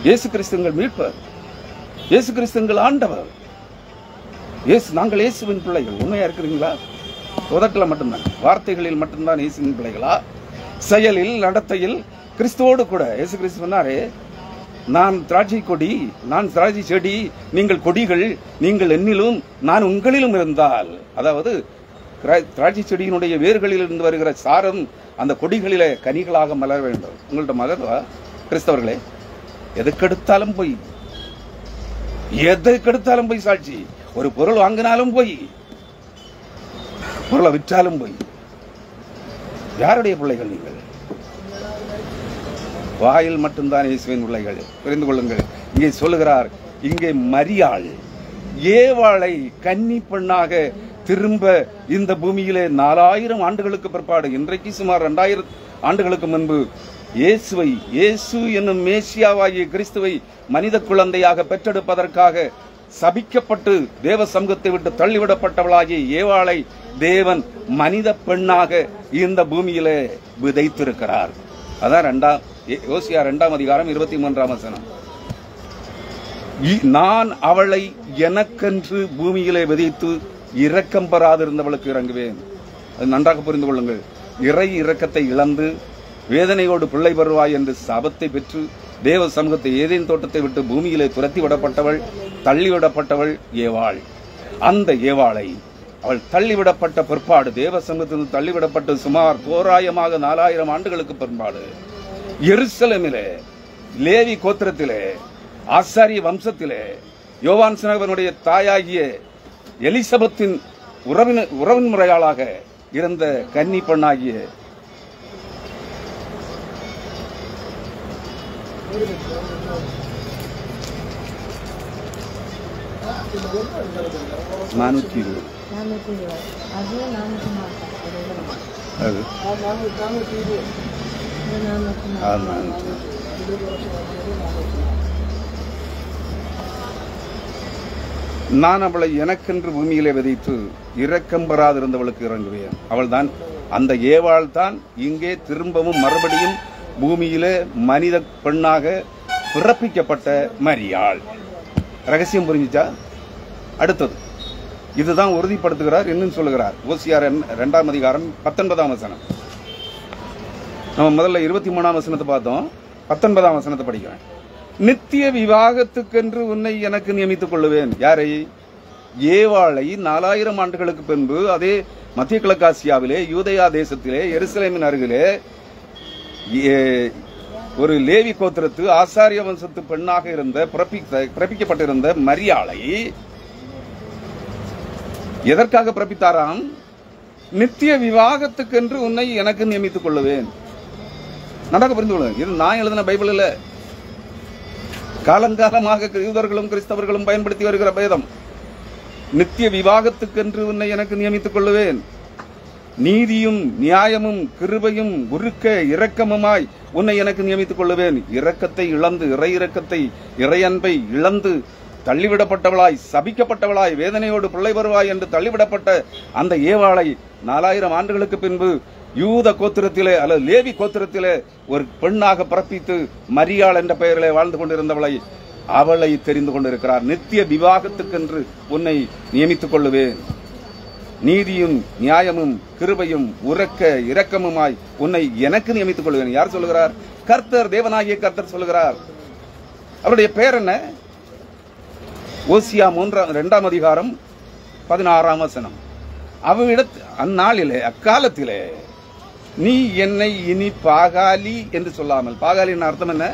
Speaker 1: இயேசு கிறிஸ்து எங்கள் மீட்பர், இயேசு கிறிஸ்து எங்கள் ஆண்டவர், நாங்கள் இயேசுவின் பிள்ளைகள். உண்மையா இருக்கிறீங்களா? உதட்டில் மட்டும்தான், வார்த்தைகளில் மட்டும்தான் இயேசுவின் பிள்ளைகளா? செயலில், நடத்தையில் கிறிஸ்துவோடு கூட இயேசு கிறிஸ்து சொன்னாரே, நான் திராட்சை கொடி, நான் திராட்சை செடி, நீங்கள் கொடிகள், நீங்கள் என்னிலும் நான் உங்களிலும் இருந்தால், அதாவது திராட்சை செடியினுடைய வேர்களில் இருந்து வருகிற சாரம் அந்த கொடிகளிலே கனிகளாக மலர வேண்டும். உங்கள்ட்ட மலர்வா கிறிஸ்தவர்களே? எதுக்கெடுத்தாலும் போய், எதுக்கெடுத்தாலும் போய் சாட்சி. ஒரு பொருள் வாங்கினாலும் போய், பொருளை விற்றாலும் போய். யாருடைய பிள்ளைகள் நீங்கள்? வாயில் மட்டும்தான் இயேசுவின் பிள்ளைகள். புரிந்து கொள்ளுங்கள். இங்கே சொல்லுகிறார், இங்கே மரியாள் ஏவாளை கன்னி பெண்ணாக திரும்ப இந்த பூமியிலே 4000 ஆண்டுகளுக்கு பிற்பாடு, இன்றைக்கு சுமார் 2000 ஆண்டுகளுக்கு முன்பு இயேசுவை, இயேசு என்னும் மேசியாவாகிய கிறிஸ்துவை மனித குழந்தையாக பெற்றெடுப்பதற்காக சபிக்கப்பட்டு தேவ சமூகத்தை விட்டு தள்ளிவிடப்பட்டவளாகிய ஏவாளை தேவன் மனித பெண்ணாக இந்த பூமியிலே விதைத்திருக்கிறார். அதான் ஓசியா 2ஆம் அதிகாரம் 23ஆம் வசனம். நான் அவளை எனக்கென்று பூமியிலே விதைத்து இரக்கம் பெறாதிருந்தவளுக்கு இறங்குவேன். அது நன்றாக புரிந்து கொள்ளுங்கள். இறை இரக்கத்தை இழந்து வேதனையோடு பிள்ளை பெறுவாய் என்று சாபத்தை பெற்று தேவ சமூகத்தை ஏதேன் தோட்டத்தை விட்டு பூமியிலே துரத்தி விடப்பட்டவள், தள்ளிவிடப்பட்டவள் ஏவாள். அந்த ஏவாளை அவள் தள்ளிவிடப்பட்ட பிற்பாடு, தேவ சமூகத்தில் தள்ளிவிடப்பட்டு சுமார் தோராயமாக 4000 ஆண்டுகளுக்கு பிற்பாடு எருசலேமிலே, லேவி கோத்திரத்திலே, ஆசாரிய வம்சத்திலே, யோவான் ஸ்நாபகனுடைய தாயாகிய எலிசபெத்தின் உறவின் முறையாளாக இருந்த கன்னி பெண்ணாகிய நான் அவளை எனக்கென்று பூமியிலே விதைத்து இரக்கம் பெறாதிருந்தவளுக்கு இறங்குவேன். அவள் தான், அந்த ஏவாள் தான் இங்கே திரும்பவும் மறுபடியும் பூமியிலே மனித பெண்ணாக பிறப்பிக்கப்பட்ட மரியாள். ரகசியம் புரிஞ்சுச்சா? அடுத்தது இதுதான் உறுதிப்படுத்துகிறார். இன்னும் சொல்லுகிறார். ஓசியா 2ஆம் அதிகாரம் 19ஆம் வசனம். நம்ம முதல்ல 23ஆம் வசனத்தை பார்த்தோம், 19ஆம் வசனத்தை படிக்கிறேன். நித்திய விவாகத்துக்கென்று உன்னை எனக்கு நியமித்துக் கொள்ளுவேன். யாரை? ஏவாளை 4000 ஆண்டுகளுக்கு பின்பு அதே மத்திய கிழக்காசியாவிலே, யூதயா தேசத்திலே, எருசலேமின் அருகிலே ஒரு லேவி கோத்திரத்து ஆசாரிய வம்சத்து பெண்ணாக இருந்த பிறப்பிக்கப்பட்டிருந்த மரியாளை எதற்காக பிறப்பித்தாராம்? நித்திய விவாகத்துக்கென்று உன்னை எனக்கு நியமித்துக் கொள்ளுவேன். நன்றாக புரிந்து கொள்ளுங்க. இது நான் எழுதின பைபிள் இல்ல, காலங்காலமாக யூதர்களும் கிறிஸ்தவர்களும் பயன்படுத்தி வருகிற வேதம். நித்திய விவாகத்துக்கென்று உன்னை எனக்கு நியமித்துக் கொள்ளுவேன். நீதியும் நியாயமும் கிருபையும் உருக்க இரக்கமுமாய் உன்னை எனக்கு நியமித்துக் கொள்ளுவேன். இரக்கத்தை இழந்து, இறை இரக்கத்தை, இறையன்பை இழந்து தள்ளிவிடப்பட்டவளாய், சபிக்கப்பட்டவளாய், வேதனையோடு பிள்ளை வருவாய் என்று தள்ளிவிடப்பட்ட அந்த ஏவாளை 4000 ஆண்டுகளுக்கு பின்பு யூத கோத்திரத்திலே அல்லது லேவி கோத்திரத்திலே ஒரு பெண்ணாக பிறப்பித்து மரியாள் என்ற பெயரிலே வாழ்ந்து கொண்டிருந்தவளை, அவளை தெரிந்து கொண்டிருக்கிறார். நித்திய விவாகத்துக்கென்று உன்னை நியமித்துக் கொள்ளுவேன். நீதியும் நியாயமும் கிருபையும் உரக்க இரக்கமுமாய் உன்னை எனக்கு நியமித்துக் கொள்வேன். யார் சொல்லுகிறார்? கர்த்தர், தேவனாகிய கர்த்தர் சொல்லுகிறார். அவருடைய பெயர் என்ன? ஓசியா 2ஆம் அதிகாரம் 16ஆம் வசனம். அவ்விடத்து அந்நாளிலே, அக்காலத்திலே, நீ என்னை இனி பாகாலி என்று சொல்லாமல், பாகாலின் அர்த்தம் என்ன?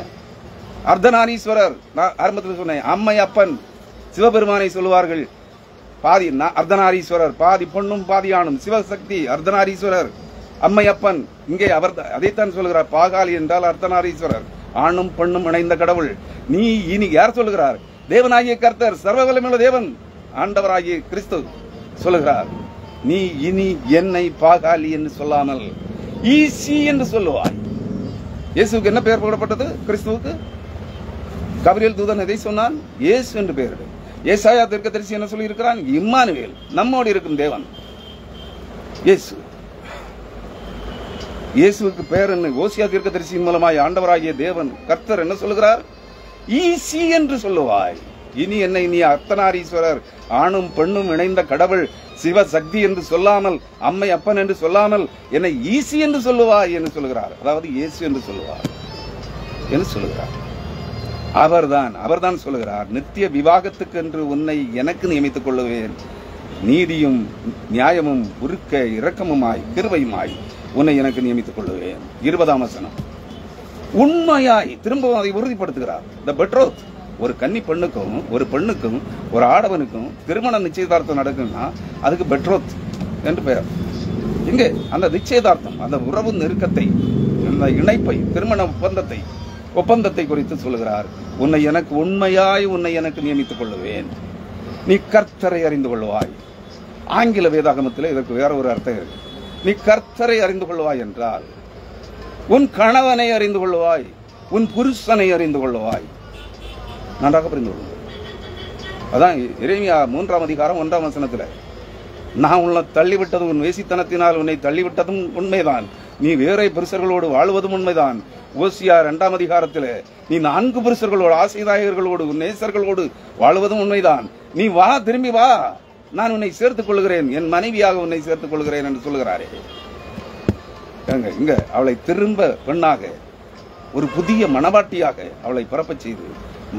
Speaker 1: அர்த்தநாரீஸ்வரர். நான் ஆரம்பத்தில் சொன்னேன், அம்மை அப்பன் சிவபெருமானை சொல்லுவார்கள். பாதி அர்த்தநாரீஸ்வரர், பாதி பொண்ணும் பாதி ஆணும், சிவசக்தி அர்த்தநாரீஸ்வரர், அம்மையப்பன். இங்கே அவர் அதைத்தான் சொல்லுகிறார். பாகாலி என்றால் அர்த்தநாரீஸ்வரர், ஆணும் பெண்ணும் இணைந்த கடவுள். நீ இனி, யார் சொல்லுகிறார்? தேவனாகிய கர்த்தர், சர்வவல்லமையுள்ள தேவன், ஆண்டவராகிய கிறிஸ்து சொல்லுகிறார். நீ இனி என்னை பாகாலி என்று சொல்லாமல் ஈசி என்று சொல்லுவாய். இயேசுக்கு என்ன பெயர் போடப்பட்டது? கிறிஸ்துவுக்கு கபிரியேல் தூதன் எதை சொன்னான்? இயேசு என்று பெயரிடு. ஏசாயா தீர்க்கதரிசி என்ன சொல்லி இருக்கிறான்? இம்மானுவேல், நம்மோடு இருக்கும் தேவன் இயேசு. இயேசுவுக்கு பேர் என்ன? ஓசியா தீர்க்கதரிசியின் மூலமாய் ஆண்டவராகிய தேவன் கர்த்தர் என்ன சொல்லுகிறார்? ஈசி என்று சொல்லுவாய். இனி என்னை நீ அர்த்தநாரீஸ்வரர், ஆணும் பெண்ணும் இணைந்த கடவுள், சிவசக்தி என்று சொல்லாமல், அம்மை அப்பன் என்று சொல்லாமல் என்னை ஈசி என்று சொல்லுவாய் என்று சொல்லுகிறார். அதாவது இயேசு என்று சொல்லுவார் என்று சொல்லுகிறார். அவர்தான் சொல்லுகிறார், நித்திய விவாகத்துக்கு என்று உன்னை எனக்கு நியமித்துக் கொள்ளுவேன், நீதியும் நியாயமும் உருக்க இரக்கமுமாய் கிருபையுமாய் உன்னை எனக்கு நியமித்துக் கொள்ளுவேன். 20ஆம் வசனம். உண்மையாய் திரும்பவும் அதை உறுதிப்படுத்துகிறார். தி பெட்ரோத், ஒரு கன்னி பெண்ணுக்கும் ஒரு பெண்ணுக்கும் ஒரு ஆடவனுக்கும் திருமண நிச்சயதார்த்தம் நடக்குன்னா அதுக்கு பெட்ரோத் என்று பெயர். இங்கே அந்த நிச்சயதார்த்தம், அந்த உறவு நெருக்கத்தை, அந்த இணைப்பை, திருமண ஒப்பந்தத்தை குறித்து சொல்லுகிறார். உண்மையாய் உன்னை எனக்கு நியமித்துக் கொள்ளுவேன், நீ கர்த்தரை அறிந்து கொள்வாய். ஆங்கில வேதாகமத்தில் இதற்கு வேற ஒரு அர்த்தம் இருக்கு. நீ கர்த்தரை அறிந்து கொள்வாய் என்றால் உன் கணவனை அறிந்து கொள்வாய், உன் புருஷனை அறிந்து கொள்வாய். நன்றாக புரிந்து கொள்ளுங்கள். அதான் எரேமியா 3ஆம் அதிகாரம் 1ஆம் வசனத்தில், நான் உன்னை தள்ளிவிட்டதும் உன் வேசித்தனத்தினால் உன்னை தள்ளிவிட்டதும் உண்மைதான், நீ வேற புருஷர்களோடு வாழ்வதும் உண்மைதான். ஓசியா 2ஆம் அதிகாரத்தில், நீ 4 புருஷர்களோடு, ஆசைதாயர்களோடு, உன் நேசர்களோடு வாழ்வதும் உண்மைதான், நீ வா, திரும்பி வா, நான் உன்னை சேர்த்துக் கொள்கிறேன், என் மனைவியாக உன்னை சேர்த்துக் கொள்கிறேன் என்று சொல்லுகிறாரே. இங்க அவளை திரும்ப பெண்ணாக, ஒரு புதிய மணவாட்டியாக அவளை பிறப்பச் செய்து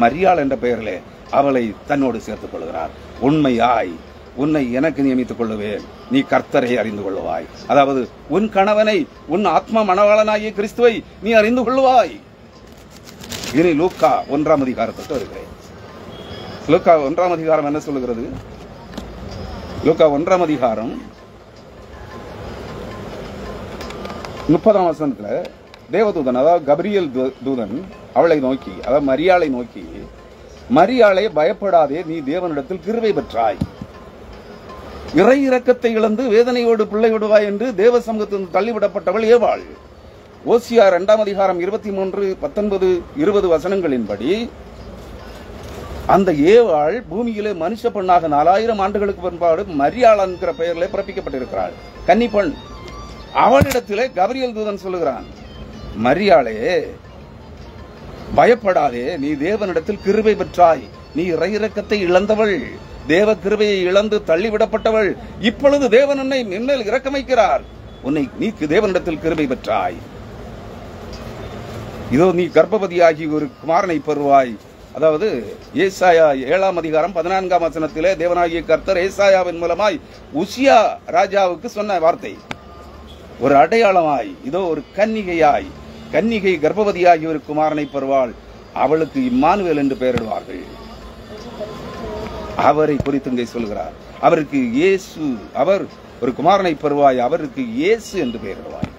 Speaker 1: மரியாள் என்ற பெயரிலே அவளை தன்னோடு சேர்த்துக் கொள்கிறார். உண்மையாய் உன்னை எனக்கு நியமித்துக் கொள்ளுவேன், நீ கர்த்தரை அறிந்து கொள்ளுவாய். அதாவது உன் கணவனை, உன் ஆத்மா மணவாளனாகிய கிறிஸ்துவை நீ அறிந்து கொள்ளுவாய். இனி லூக்கா 1ஆம் அதிகாரத்துக்கு வருகிறேன். லூக்கா 1ஆம் அதிகாரம் என்ன சொல்லுகிறது? லூக்கா 1ஆம் அதிகாரம் 30ஆம் வசனத்துல தேவதூதன், அதாவது கபிரியல் தூதன் அவளை நோக்கி, அதாவது மரியாளை நோக்கி, மரியாளே பயப்படாதே, நீ தேவனிடத்தில் கிருபை பெற்றாய், இறை இரக்கத்தை இழந்து வேதனையோடு பிள்ளை விடுவாய் என்று தேவ சமூகத்தில் தள்ளிவிடப்பட்டவள் ஏவாள். ஓசியா 2ஆம் அதிகாரம் 23, 19, 20 வசனங்களின்படி அந்த ஏவாள் பூமியிலே மனுஷ பெண்ணாக 4000 ஆண்டுகளுக்கு பின்பாடு மரியாள் என்கிற பெயரிலே பிறப்பிக்கப்பட்டிருக்கிறாள், கன்னி பெண். அவளிடத்திலே கபிரியல் தூதன் சொல்லுகிறான், மரியாளே பயப்படாதே, நீ தேவனிடத்தில் கிருபை பெற்றாய், நீ இறை இரக்கத்தை இழந்தவள், தேவ கிருபையை இழந்து தள்ளிவிடப்பட்டவள், இப்பொழுது தேவன் உன்னை மேல் இரக்கம் வைக்கிறார், நீ தேவனிடத்தில் கிருபை பெற்றாய், இதோ நீ கர்ப்பவதியாகி ஒரு குமாரனை பெறுவாய். அதாவது ஏசாயா 7ஆம் அதிகாரம் 14ஆம் வசனத்திலே தேவனாகிய கர்த்தர் ஏசாயாவின் மூலமாய் உசியா ராஜாவுக்கு சொன்ன வார்த்தை, ஒரு அடையாளமாய், இதோ ஒரு கன்னிகை கர்ப்பவதியாகி ஒரு குமாரனை பெறுவாள், அவளுக்கு இம்மானுவேல் என்று பெயரிடுவார்கள். அவரை குறித்து இங்கே சொல்கிறார். அவருக்கு இயேசு, அவர் ஒரு குமாரனை பெறுவாய், அவருக்கு இயேசு என்று பெயரிடுவாய்.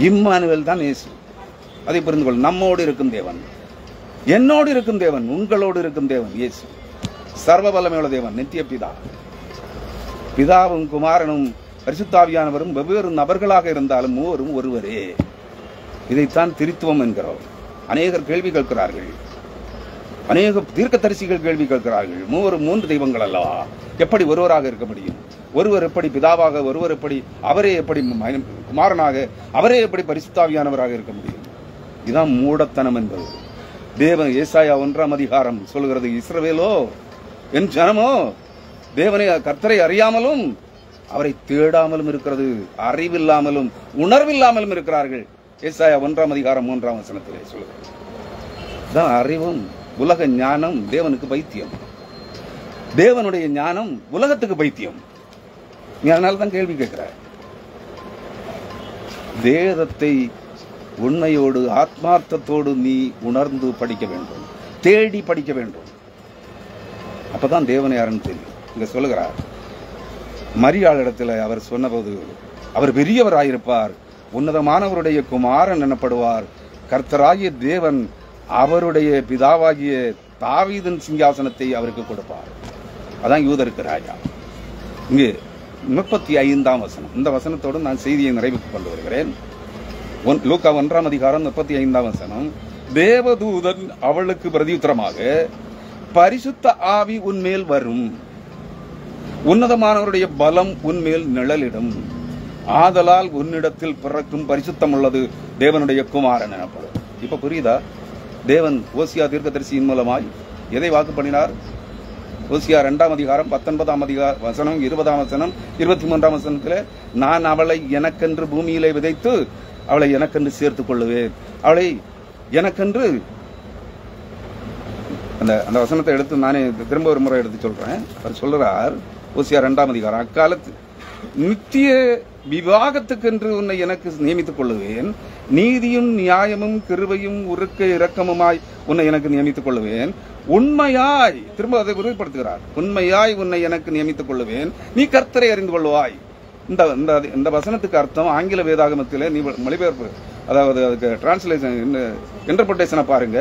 Speaker 1: இம்மானுவேல் தான் இயேசு. அதை புரிந்து கொள். நம்மோடு இருக்கும் தேவன், என்னோடு இருக்கும் தேவன், உங்களோடு இருக்கும் தேவன் இயேசு, சர்வ வல்லமையுள்ள தேவன், நித்திய பிதா. பிதாவும் குமாரனும் பரிசுத்தாவியானவரும் வெவ்வேறு நபர்களாக இருந்தாலும் மூவரும் ஒருவரே. இதைத்தான் திருத்துவம் என்கிறோம். அநேகர் கேள்வி கேட்கிறார்கள், அநேக தீர்க்கதரிசிகள் கேள்வி கேட்கிறார்கள், மூவரும் 3 தெய்வங்கள் அல்லவா, எப்படி ஒருவராக இருக்க முடியும்? ஒருவர் எப்படி பிதாவாக, ஒருவர் எப்படி, அவரே எப்படி குமாரனாக, அவரே எப்படி பரிசுத்தாவியானவராக இருக்க முடியும்? இதுதான் மூடத்தனம் என்பது. தேவன் ஏசாயா 1ஆம் அதிகாரம் சொல்கிறது, இஸ்ரவேலோ என் ஜனமோ தேவனை கர்த்தரை அறியாமலும் அவரை தேடாமலும் இருக்கிறது, அறிவில்லாமலும் உணர்வில்லாமலும் இருக்கிறார்கள். ஏசாயா 1ஆம் அதிகாரம் 3ஆம் வசனத்திலே சொல்கிறது. அறிவும் உலக ஞானம் தேவனுக்கு பைத்தியம், தேவனுடைய ஞானம் உலகத்துக்கு பைத்தியம். நீ அதனால தான் கேள்வி கேட்கிறார். வேதத்தை உண்மையோடு ஆத்மார்த்தத்தோடு நீ உணர்ந்து படிக்க வேண்டும், தேடி படிக்க வேண்டும். அப்பதான் தேவனை யாருன்னு தெரியும். இங்க சொல்லுகிறார், மரியாள் இடத்துல அவர் சொன்னபோது, அவர் பெரியவராயிருப்பார், உன்னதமானவருடைய குமாரன் எனப்படுவார், கர்த்தராகிய தேவன் அவருடைய பிதாவாகிய தாவீதின் சிங்காசனத்தை அவருக்கு கொடுப்பார். அதான் யூதருக்கு ராஜா. இங்கு 35ஆம் வசனம், இந்த வசனத்தோடு நான் செய்தியை நிறைவுக்கு கொண்டு வருகிறேன். லூக்கா 1ஆம் அதிகாரம் 35ஆம் வசனம், தேவதூதன் அவளுக்கு பிரதியுத்தரமாக, பரிசுத்த ஆவி உன்மேல் வரும், உன்னதமானவருடைய பலம் உன்மேல் நிழலிடும், ஆதலால் உன்னிடத்தில் பிறக்கும் பரிசுத்தம் உள்ளது தேவனுடைய குமாரன் எனப்படும். இப்ப புரியுதா? தேவன் ஓசியா தீர்க்கதரிசியின் மூலமாய் எதை வாக்கு பண்ணினார்? ஓசியா 2ஆம் அதிகாரம் 19ஆம் வசனம் 20ஆம் வசனம் 23ஆம் வசனத்தில், நான் அவளை எனக்கென்று பூமியிலே விதைத்து அவளை எனக்கென்று சேர்த்துக் கொள்ளுவேன். அவளை எனக்கென்று, அந்த வசனத்தை எடுத்து நானே திரும்ப ஒரு முறை எடுத்து சொல்றேன். அவர் சொல்றார், ஓசியா 2ஆம் அதிகாரம், அக்காலத்து நித்திய விவாகத்துக்கென்று உன்னை எனக்கு நியமித்துக் கொள்ளுவேன், நீதியும் நியாயமும் கிருபையும் உருக்க இரக்கமுமாய் உன்னை எனக்கு நியமித்துக் கொள்ளுவேன், உண்மையாய், திரும்ப அதை உறுதிப்படுத்துகிறார், உண்மையாய் உன்னை எனக்கு நியமித்துக் கொள்ளுவேன், நீ கர்த்தரை அறிந்து கொள்வாய். இந்த வசனத்துக்கு அர்த்தம் ஆங்கில வேதாகமத்தில் நீ மொழிபெயர்ப்பு, அதாவது அதுக்கு டிரான்ஸ்லேஷன் இன்டர்பிரேஷனை பாருங்க.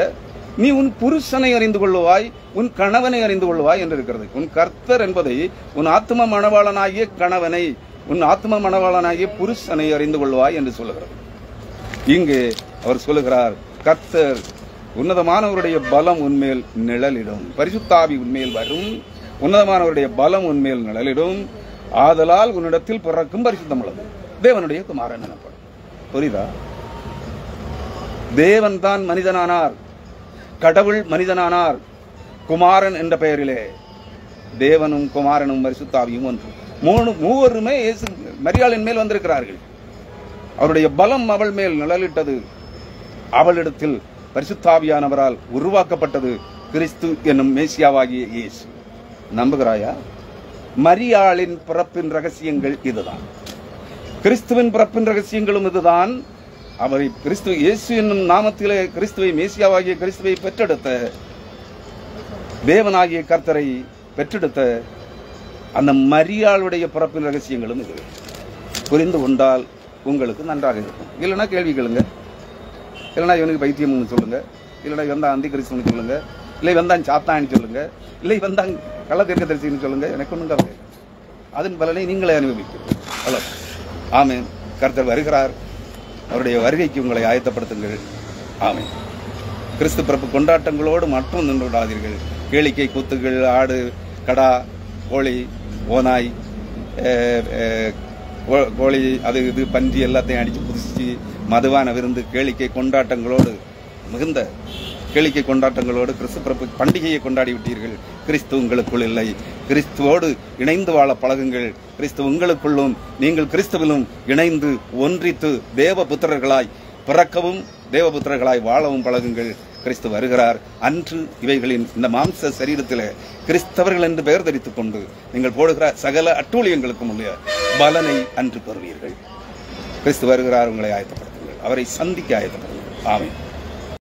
Speaker 1: நீ உன் புருஷனை அறிந்து கொள்ளுவாய், உன் கணவனை அறிந்து கொள்வாய் என்று இருக்கிறது. உன் கர்த்தர் என்பதை உன் ஆத்ம மணவாளனாகிய கணவனை, உன் ஆத்ம மணவாளனாகிய புருஷனை அறிந்து கொள்வாய் என்று சொல்லுகிறது. இங்கே அவர் சொல்லுகிறார், கர்த்தர் உன்னதமானவருடைய பலம் உன்மேல் நிழலிடும், பரிசுத்தாவி உன்மேல் வரும், உன்னதமானவருடைய பலம் உன்மேல் நிழலிடும், ஆதலால் உன்னிடத்தில் பிறக்கும் பரிசுத்தம் உள்ளது தேவனுடைய குமாரன் எனப்படும். புரியுதா? தேவன் தான் மனிதனானார், கடவுள் மனிதனானார், குமாரன் என்ற பெயரிலே. தேவனும் குமாரனும் பரிசுத்தாவியும் ஒன்று, மூவருமே மரியாளின் மேல் வந்திருக்கிறார்கள். அவருடைய பலம் அவள் மேல் நிழலிட்டது. அவளிடத்தில் பரிசுத்தாவியானவரால் உருவாக்கப்பட்டது கிறிஸ்து என்னும் மேசியாவாகிய இயேசு. நம்புகிறாயா? மரியாளின் பிறப்பின் ரகசியங்கள் இதுதான், கிறிஸ்துவின் பிறப்பின் ரகசியங்களும் இதுதான். அவரை கிறிஸ்து இயேசு என்னும் நாமத்திலே கிறிஸ்துவை, மேசியாவாகிய கிறிஸ்துவை பெற்றெடுத்த, தேவனாகிய கர்த்தரை பெற்றெடுத்த அந்த மரியாளுடைய பிறப்பின் ரகசியங்களும் இது. புரிந்து கொண்டால் உங்களுக்கு நன்றாக இருக்கும். இல்லைன்னா கேள்வி கேளுங்க, இல்லைன்னா இவனுக்கு பைத்தியம் சொல்லுங்க, இல்லைன்னா வந்தான் அந்தி கிறிஸ்துவனு சொல்லுங்க, இல்லை வந்தான் சாத்தான்னு சொல்லுங்க, இல்லை வந்தான் கள்ள தீர்க்கதரிசின்னு சொல்லுங்க. எனக்கு ஒன்றும் கவலை. அதன் பலனை நீங்களே அனுபவிக்கிறீர்கள். ஆமென். கர்த்தர் வருகிறார். அவருடைய வருகைக்கு உங்களை ஆயத்தப்படுத்துங்கள். ஆமென். கிறிஸ்து பிறப்பு கொண்டாட்டங்களோடு மட்டும் நின்று விடாதீர்கள். கேளிக்கை கூத்துகள், ஆடு, கடா, கோழி, ஓநாய், கோழி, அது இது பன்றி எல்லாத்தையும் அடித்து புதிச்சு மதுவான விருந்து, கேளிக்கை கொண்டாட்டங்களோடு, மிகுந்த கேளிக்கை கொண்டாட்டங்களோடு கிறிஸ்து பிறப்பு பண்டிகையை கொண்டாடி விட்டீர்கள். கிறிஸ்து உங்களுக்குள் இல்லை. கிறிஸ்துவோடு இணைந்து வாழ பழகுங்கள். கிறிஸ்து உங்களுக்குள்ளும் நீங்கள் கிறிஸ்துவிலும் இணைந்து ஒன்றித்து தேவபுத்திரர்களாய் பிறக்கவும் தேவபுத்திரர்களாய் வாழவும் பழகுங்கள். கிறிஸ்து வருகிறார். அன்று இவைகளின் இந்த மாம்ச சரீரத்தில் கிறிஸ்தவர்கள் என்று பெயர் தரித்துக் கொண்டு நீங்கள் போடுகிற சகல அட்டூழியங்களுக்கும் உள்ள பலனை அன்று பெறுவீர்கள். கிறிஸ்து வருகிறார். உங்களை ஆயத்தப்படுத்துங்கள். அவரை சந்திக்க ஆயத்தப்படுங்கள். ஆமென்.